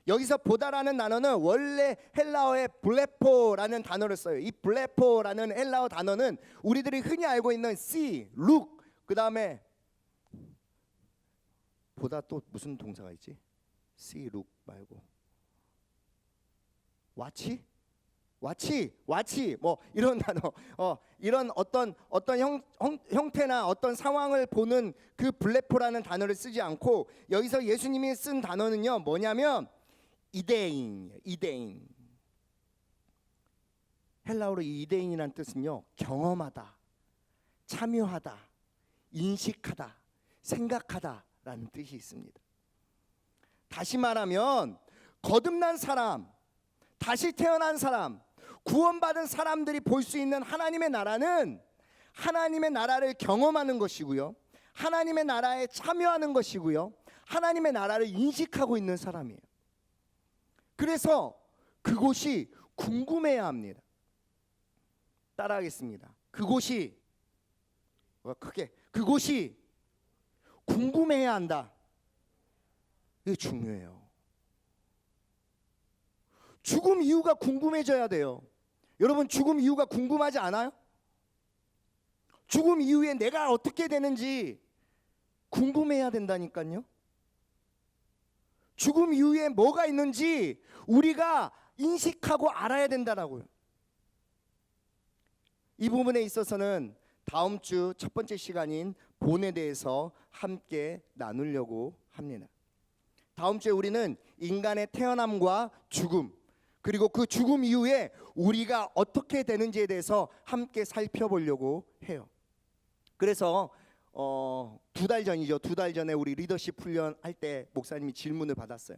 여기서 보다라는 단어는 원래 헬라어의 블레포라는 단어를 써요. 이 블레포라는 헬라어 단어는 우리들이 흔히 알고 있는 see, look, 그 다음에 보다 또 무슨 동사가 있지? see, look 말고 watch 뭐 이런 단어, 이런 어떤 형태나 어떤 상황을 보는 그 블레포라는 단어를 쓰지 않고 여기서 예수님이 쓴 단어는요 뭐냐면 이데인. 헬라어로 이 이데인이라는 뜻은요 경험하다, 참여하다, 인식하다, 생각하다라는 뜻이 있습니다. 다시 말하면 거듭난 사람, 다시 태어난 사람, 구원받은 사람들이 볼 수 있는 하나님의 나라는 하나님의 나라를 경험하는 것이고요, 하나님의 나라에 참여하는 것이고요, 하나님의 나라를 인식하고 있는 사람이에요. 그래서 그곳이 궁금해야 합니다. 따라하겠습니다. 그곳이 궁금해야 한다. 이게 중요해요. 죽음 이유가 궁금해져야 돼요. 여러분, 죽음 이유가 궁금하지 않아요? 죽음 이후에 내가 어떻게 되는지 궁금해야 된다니까요. 죽음 이후에 뭐가 있는지 우리가 인식하고 알아야 된다라고요. 이 부분에 있어서는 다음 주 첫 번째 시간인 본에 대해서 함께 나누려고 합니다. 다음 주에 우리는 인간의 태어남과 죽음, 그리고 그 죽음 이후에 우리가 어떻게 되는지에 대해서 함께 살펴보려고 해요. 그래서 2달 전이죠. 2달 전에 우리 리더십 훈련할 때 목사님이 질문을 받았어요.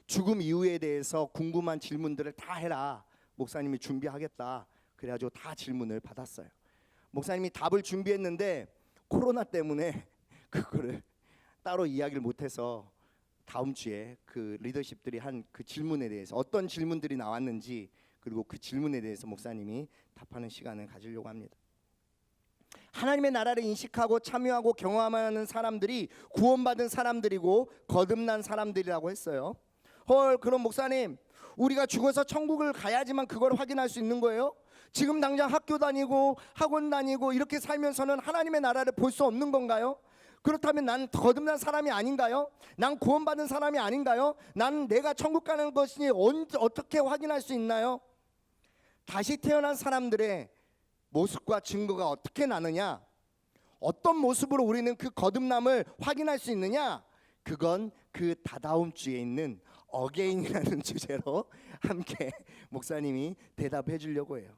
죽음 이후에 대해서 궁금한 질문들을 다 해라. 목사님이 준비하겠다. 그래가지고 다 질문을 받았어요. 목사님이 답을 준비했는데 코로나 때문에 그거를 따로 이야기를 못해서 다음 주에 그 리더십들이 한 그 질문에 대해서 어떤 질문들이 나왔는지, 그리고 그 질문에 대해서 목사님이 답하는 시간을 가지려고 합니다. 하나님의 나라를 인식하고 참여하고 경험하는 사람들이 구원받은 사람들이고 거듭난 사람들이라고 했어요. 그럼 목사님, 우리가 죽어서 천국을 가야지만 그걸 확인할 수 있는 거예요? 지금 당장 학교 다니고 학원 다니고 이렇게 살면서는 하나님의 나라를 볼 수 없는 건가요? 그렇다면 난 거듭난 사람이 아닌가요? 난 구원받은 사람이 아닌가요? 난 내가 천국 가는 것이 어떻게 확인할 수 있나요? 다시 태어난 사람들의 모습과 증거가 어떻게 나느냐? 어떤 모습으로 우리는 그 거듭남을 확인할 수 있느냐? 그건 그 다다음 주에 있는 어게인이라는 주제로 함께 목사님이 대답해 주려고 해요.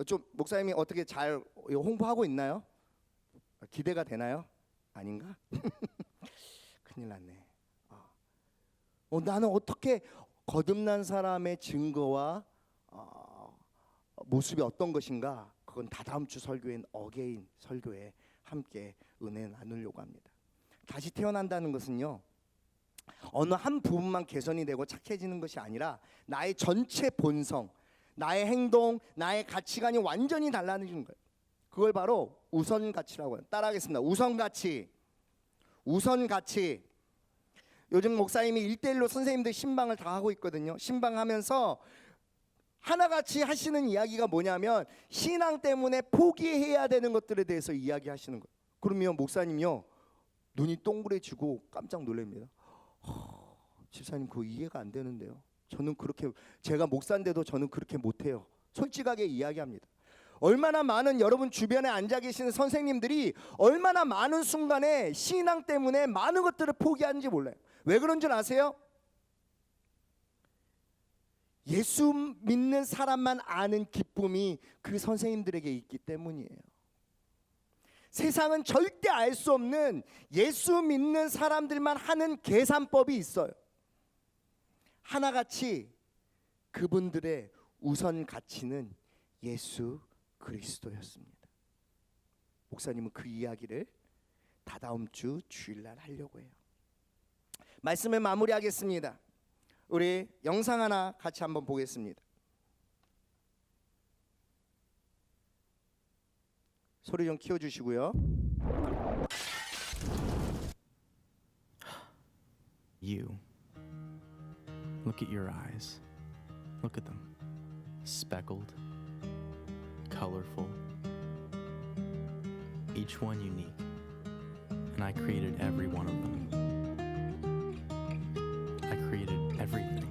좀 목사님이 어떻게 잘 홍보하고 있나요? 기대가 되나요? 아닌가? 큰일 났네. 나는 어떻게 거듭난 사람의 증거와 모습이 어떤 것인가? 그건 다다음 주 설교인 어게인 설교에 함께 은혜 나누려고 합니다. 다시 태어난다는 것은요, 어느 한 부분만 개선이 되고 착해지는 것이 아니라 나의 전체 본성, 나의 행동, 나의 가치관이 완전히 달라지는 거예요. 그걸 바로 우선 가치라고 해요. 따라하겠습니다. 우선 가치. 요즘 목사님이 1:1로 선생님들 신방을 다 하고 있거든요. 신방하면서 하나같이 하시는 이야기가 뭐냐면 신앙 때문에 포기해야 되는 것들에 대해서 이야기하시는 거예요. 그러면 목사님이요, 눈이 동그래지고 깜짝 놀랍니다. 집사님 그거 이해가 안 되는데요. 저는 그렇게 제가 목사인데도 저는 그렇게 못해요. 솔직하게 이야기합니다. 얼마나 많은 여러분 주변에 앉아 계시는 선생님들이 얼마나 많은 순간에 신앙 때문에 많은 것들을 포기하는지 몰라요. 왜 그런 줄 아세요? 예수 믿는 사람만 아는 기쁨이 그 선생님들에게 있기 때문이에요. 세상은 절대 알 수 없는 예수 믿는 사람들만 하는 계산법이 있어요. 하나같이 그분들의 우선 가치는 예수 그리스도였습니다. 목사님은 그 이야기를 다다음 주 주일날 하려고 해요. 말씀을 마무리하겠습니다. 우리 영상 하나 같이 한번 보겠습니다. 소리 좀 키워주시고요. You. Look at your eyes. Look at them. Speckled, colorful, each one unique. And I created every one of them. I created everything,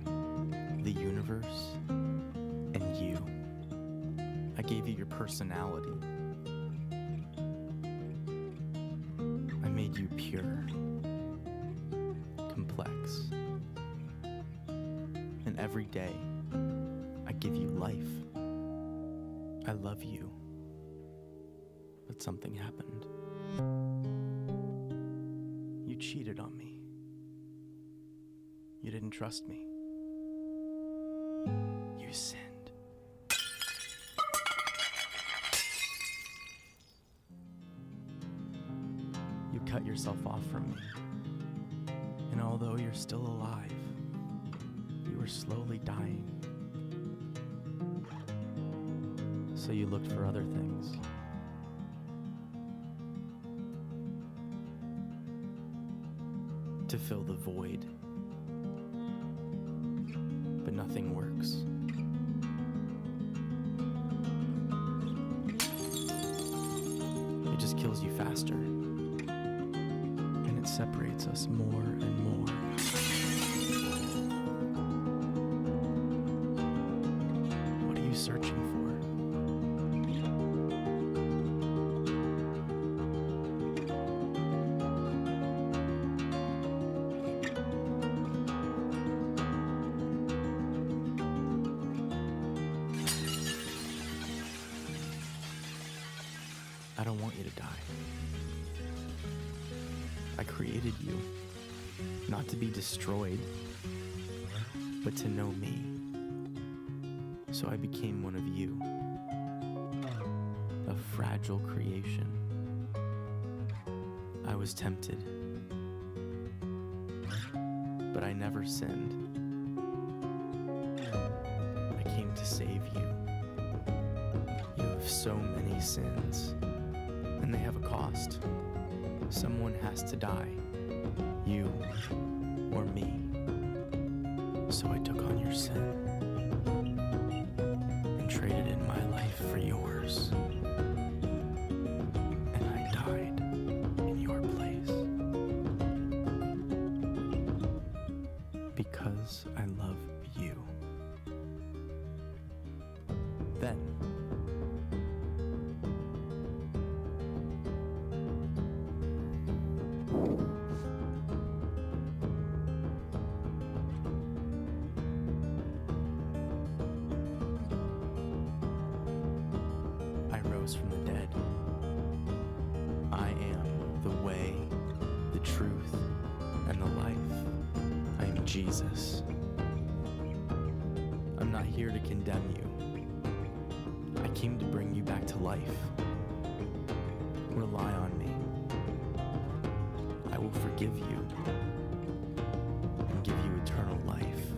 the universe, and you. I gave you your personality. I made you pure, complex. And every day, I give you life. I love you. But something happened. You cheated on me. You didn't trust me. You sinned. You cut yourself off from me. And although you're still alive, you were slowly dying. So you looked for other things. To fill the void. But nothing works. It just kills you faster. And it separates us more and more. What are you searching for? I don't want you to die. I created you, not to be destroyed, but to know me. So I became one of you, a fragile creation. I was tempted, but I never sinned. I came to save you. You have so many sins, and they have a cost. Someone has to die, you or me. So I took on your sin and traded in my life for yours. And I died in your place. Because I love you. Then I rose from the dead. I am the way, the truth, and the life. I am Jesus. I'm not here to condemn you. I came to bring you back to life. Rely on me. I will forgive you and give you eternal life.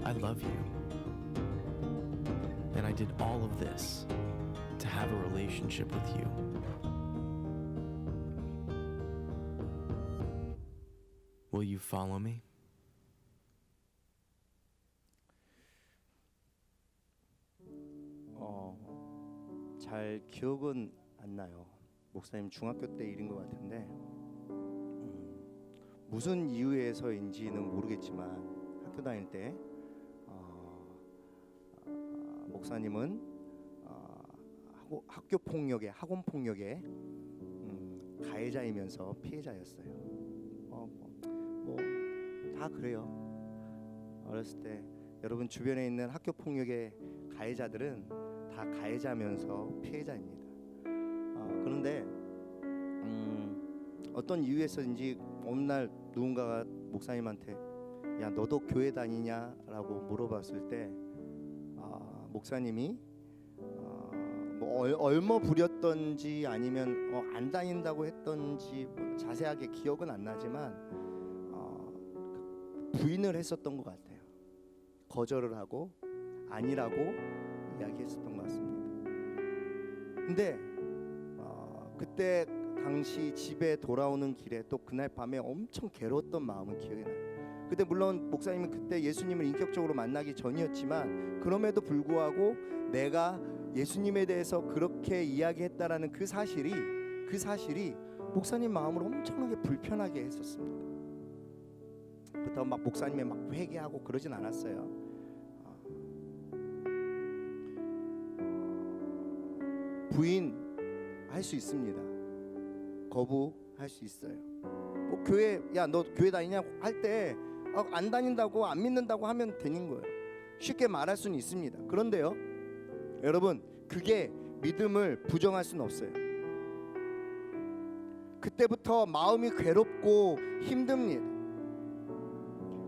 I love you. And I did all of this to have a relationship with you. Will you follow me? 잘 기억은 안 나요. 목사님 중학교 때 일인 것 같은데 무슨 이유에서인지는 모르겠지만 학교 다닐 때 목사님은 학교 폭력의 학원 폭력의 가해자이면서 피해자였어요. 뭐 다 그래요. 어렸을 때 여러분 주변에 있는 학교 폭력의 가해자들은 다 가해자면서 피해자입니다. 그런데 어떤 이유에서인지 어느 날 누군가가 목사님한테 야 너도 교회 다니냐라고 물어봤을 때 목사님이 뭐 얼머 부렸던지 아니면 안 다닌다고 했던지 뭐 자세하게 기억은 안 나지만 부인을 했었던 것 같아요. 거절을 하고 아니라고 이야기했었던 것 같습니다. 근데 그때 당시 집에 돌아오는 길에 또 그날 밤에 엄청 괴로웠던 마음은 기억이 나요. 근데 물론 목사님은 그때 예수님을 인격적으로 만나기 전이었지만 그럼에도 불구하고 내가 예수님에 대해서 그렇게 이야기했다라는 그 사실이 목사님 마음을 엄청나게 불편하게 했었습니다. 그렇다고 막 목사님의 막 회개하고 그러진 않았어요. 부인할 수 있습니다. 거부할 수 있어요. 뭐 교회 야 너 교회 다니냐 할 때 안 다닌다고 안 믿는다고 하면 되는 거예요. 쉽게 말할 수는 있습니다. 그런데요, 여러분 그게 믿음을 부정할 수는 없어요. 그때부터 마음이 괴롭고 힘듭니다.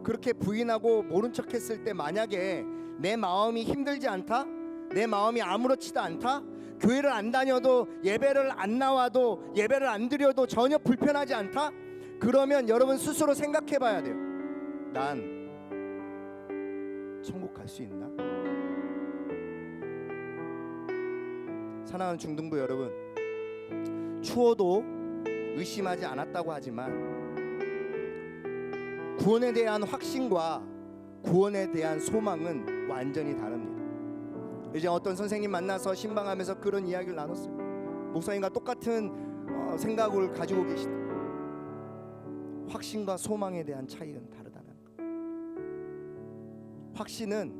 그렇게 부인하고 모른 척했을 때 만약에 내 마음이 힘들지 않다, 내 마음이 아무렇지도 않다, 교회를 안 다녀도 예배를 안 나와도 예배를 안 드려도 전혀 불편하지 않다, 그러면 여러분 스스로 생각해 봐야 돼요. 난 천국 갈 수 있나? 사랑하는 중등부 여러분, 추워도 의심하지 않았다고 하지만 구원에 대한 확신과 구원에 대한 소망은 완전히 다릅니다. 이제 어떤 선생님 만나서 신방하면서 그런 이야기를 나눴어요. 목사님과 똑같은 생각을 가지고 계시다. 확신과 소망에 대한 차이는 다르다는 거. 확신은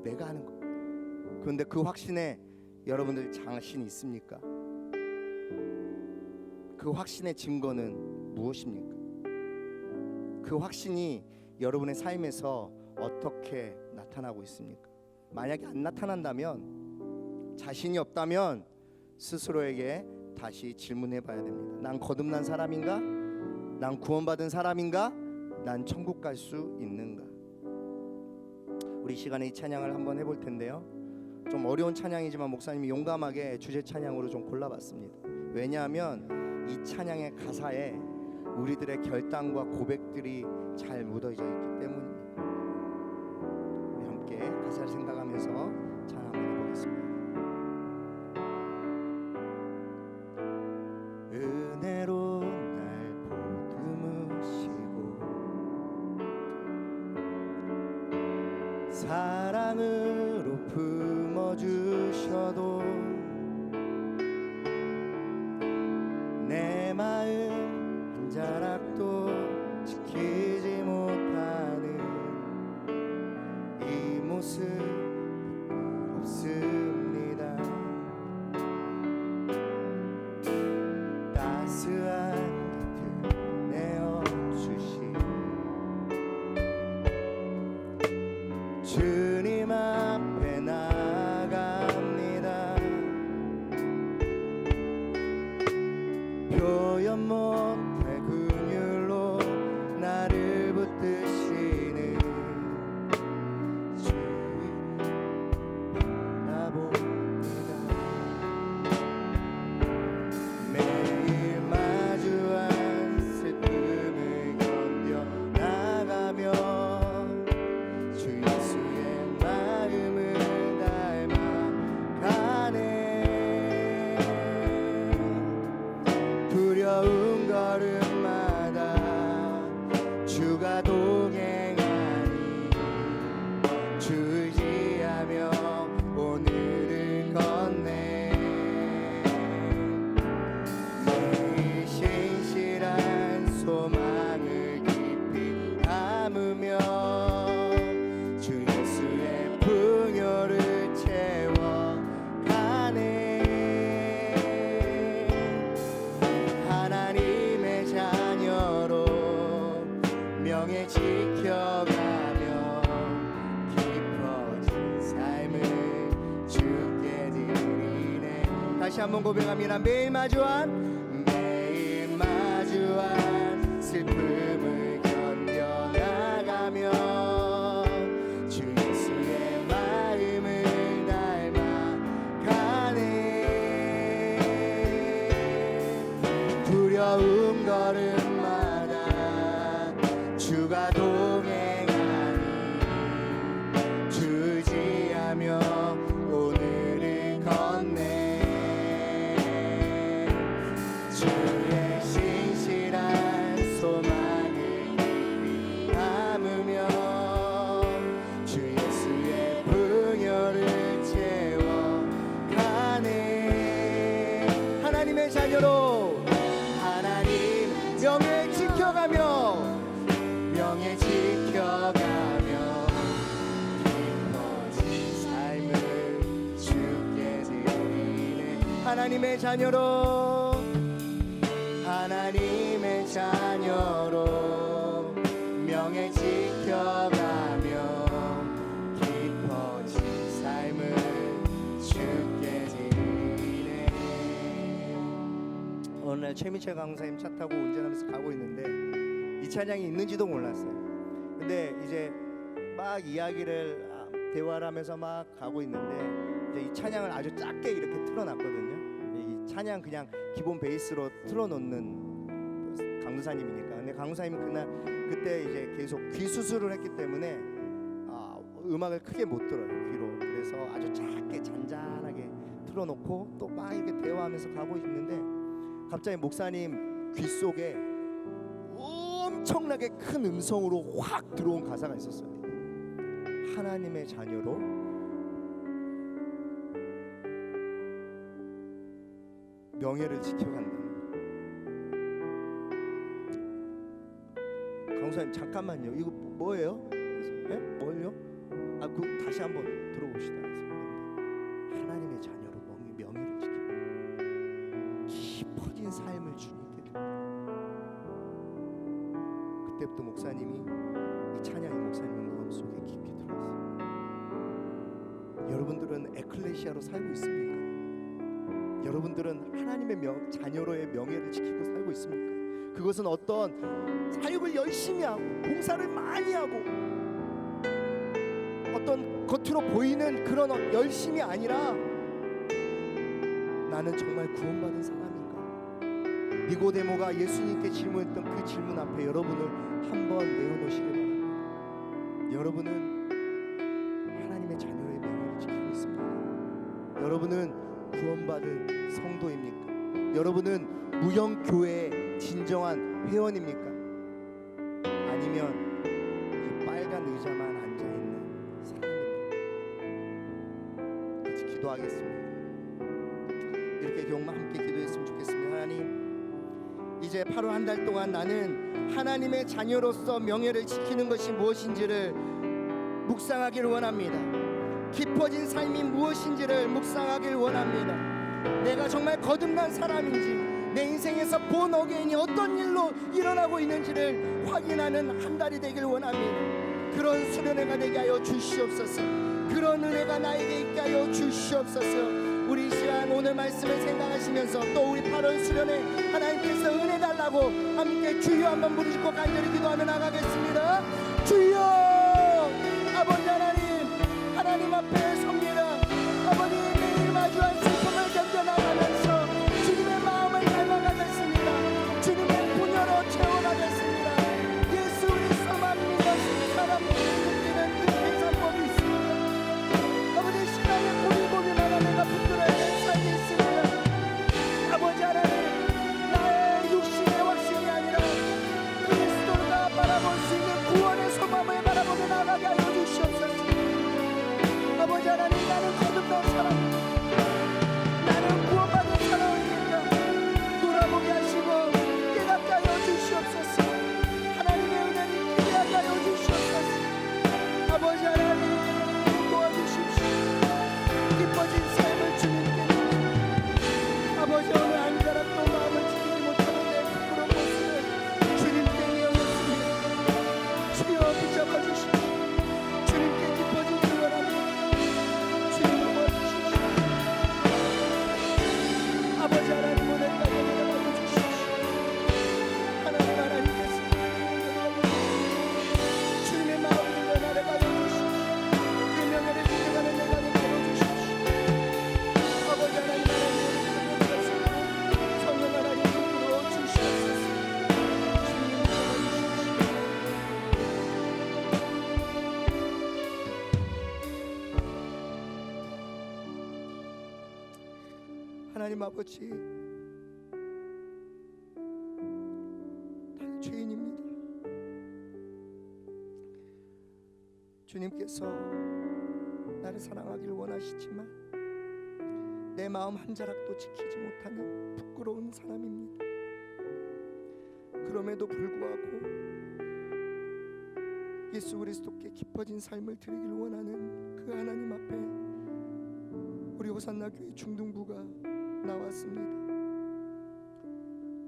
내가 하는 거. 그런데 그 확신에 여러분들 자신이 있습니까? 그 확신의 증거는 무엇입니까? 그 확신이 여러분의 삶에서 어떻게 나타나고 있습니까? 만약에 안 나타난다면, 자신이 없다면 스스로에게 다시 질문해 봐야 됩니다. 난 거듭난 사람인가? 난 구원받은 사람인가? 난 천국 갈 수 있는가? 우리 시간에 이 찬양을 한번 해볼 텐데요, 좀 어려운 찬양이지만 목사님이 용감하게 주제 찬양으로 좀 골라봤습니다. 왜냐하면 이 찬양의 가사에 우리들의 결단과 고백들이 잘 묻어져 있기 때문입니다. 우리 함께 가사를 생각하면서 찬양 한번 해보겠습니다. 은혜로 날 보듬으시고 사랑으로 품어주셔도 내 마음 한 자락도 지키지 못하는 이 모습 부끄럽습니다. 따스한 곁을 내어주신 주님 앞에 나아갑니다. 표현 못할 긍휼로 나를 붙드시는 주님 바라봅니다. 매일 마주한 슬픔을 견뎌 나가며 주 예수의 말 다시 한번 고백합니다. 매일 마주한 슬픔을 견뎌나가며 주 예수의 마음을 닮아가네. 두려운 걸음마다 주가 동행하니 주지하며 오늘을 걷네. 주의 신실한 소망을 깊이 담으며 주 예수의 풍요를 채워가네. 하나님의 자녀로 하나님 명예 지켜가며 깊어진 삶을 주께 드리네. 하나님의 자녀로 명예 지켜가며 깊어진 삶을 주께 드리네. 어느 날 최민철 강사님 차 타고 운전하면서 가고 있는데 이 찬양이 있는지도 몰랐어요. 근데 이제 막 대화를 하면서 막 가고 있는데 이제 이 찬양을 아주 작게 이렇게 틀어놨거든요. 이 찬양 그냥 기본 베이스로 틀어놓는 강사님이니까. 근데 강사님이 그때 이제 계속 귀 수술을 했기 때문에 음악을 크게 못 들어요, 귀로. 그래서 아주 작게 잔잔하게 틀어놓고 또 막 이렇게 대화하면서 가고 있는데 갑자기 목사님 귀 속에 엄청나게 큰 음성으로 확 들어온 가사가 있었어요. 하나님의 자녀로 명예를 지켜간다는 거. 강사님 잠깐만요. 이거 뭐예요? 네? 뭘요? 다시 한번 들어봅시다. 하나님의 자녀로 명예를 지키고 깊어진 삶을 주님께 드립니다. 그때부터 목사님이 이 찬양이 목사님의 마음속에 깊이 들어왔어요. 여러분들은 에클레시아로 살고 있습니까? 여러분들은 하나님의 자녀로의 명예를 지키고 살고 있습니까? 그것은 어떤 사역을 열심히 하고 봉사를 많이 하고 어떤 겉으로 보이는 그런 열심이 아니라 나는 정말 구원받은 사람인가? 니고데모가 예수님께 질문했던 그 질문 앞에 여러분을 한번 내어놓으시기 바랍니다. 여러분은 하나님의 자녀의 명예를 지키고 있습니까? 여러분은 구원받은 성도입니까? 여러분은 무영교회의 진정한 회원입니까? 아니면 이 빨간 의자만 앉아있는 사람입니까? 같이 기도하겠습니다. 이렇게 함께 기도했으면 좋겠습니다. 하나님, 이제 8월 한 달 동안 나는 하나님의 자녀로서 명예를 지키는 것이 무엇인지를 묵상하기를 원합니다. 깊어진 삶이 무엇인지를 묵상하길 원합니다. 내가 정말 거듭난 사람인지, 내 인생에서 본 어게인이 어떤 일로 일어나고 있는지를 확인하는 한 달이 되길 원합니다. 그런 수련회가 되게 하여 주시옵소서. 그런 은혜가 나에게 있게 하여 주시옵소서. 우리 이 시간 오늘 말씀을 생각하시면서 또 우리 8월 수련회 하나님께서 은혜 달라고 함께 주여 한번 부르짖고 간절히 기도하며 나가겠습니다. 주여, 아버지 하나님 앞에 섭니다. 아버지, 매일 마주한 슬픔을 견뎌나가면서 주님의 마음을 닮아가겠습니다. 주님의 분야로 채워가겠습니다. 예수 그리스도만 믿어서 사람들이 느끼는 그 계산법이 있습니다. 아버지, 시간에 고민하다가 내가 붙들어야 될 삶이 있습니다. 아버지 하나님, 나의 육신의 확신이 아니라 그리스도가 바라볼 수 있는 구원의 소망을 바라보고 하나님 아버지, 나는 죄인입니다. 주님께서 나를 사랑하기를 원하시지만 내 마음 한 자락도 지키지 못하는 부끄러운 사람입니다. 그럼에도 불구하고 예수 그리스도께 깊어진 삶을 드리길 원하는 그 하나님 앞에 우리 호산나 교회 중등부가 나왔습니다.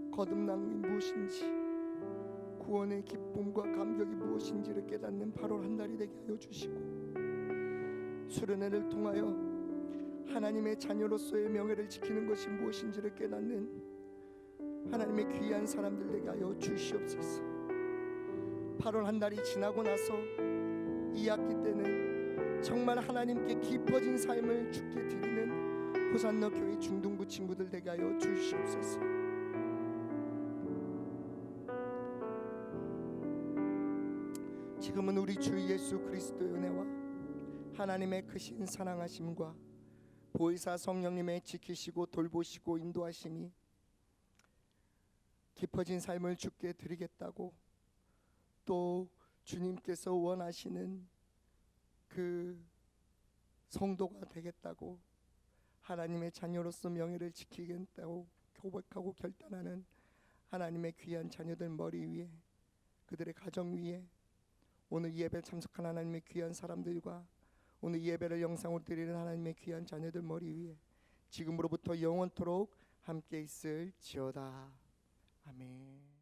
거듭남이 무엇인지, 구원의 기쁨과 감격이 무엇인지를 깨닫는 8월 한 달이 되게 하여 주시고, 수련회를 통하여 하나님의 자녀로서의 명예를 지키는 것이 무엇인지를 깨닫는 하나님의 귀한 사람들 되게 하여 주시옵소서. 8월 한 달이 지나고 나서 이 학기 때는 정말 하나님께 깊어진 삶을 주께 드리는 호산나 교회 중등부 친구들 되게 하여 주시옵소서. 지금은 우리 주 예수 그리스도의 은혜와 하나님의 크신 사랑하심과 보혜사 성령님의 지키시고 돌보시고 인도하심이 깊어진 삶을 주께 드리겠다고, 또 주님께서 원하시는 그 성도가 되겠다고, 하나님의 자녀로서 명예를 지키겠다고 고백하고 결단하는 하나님의 귀한 자녀들 머리 위에, 그들의 가정 위에, 오늘 이 예배에 참석한 하나님의 귀한 사람들과 오늘 이 예배를 영상으로 드리는 하나님의 귀한 자녀들 머리 위에 지금으로부터 영원토록 함께 있을지어다. 아멘.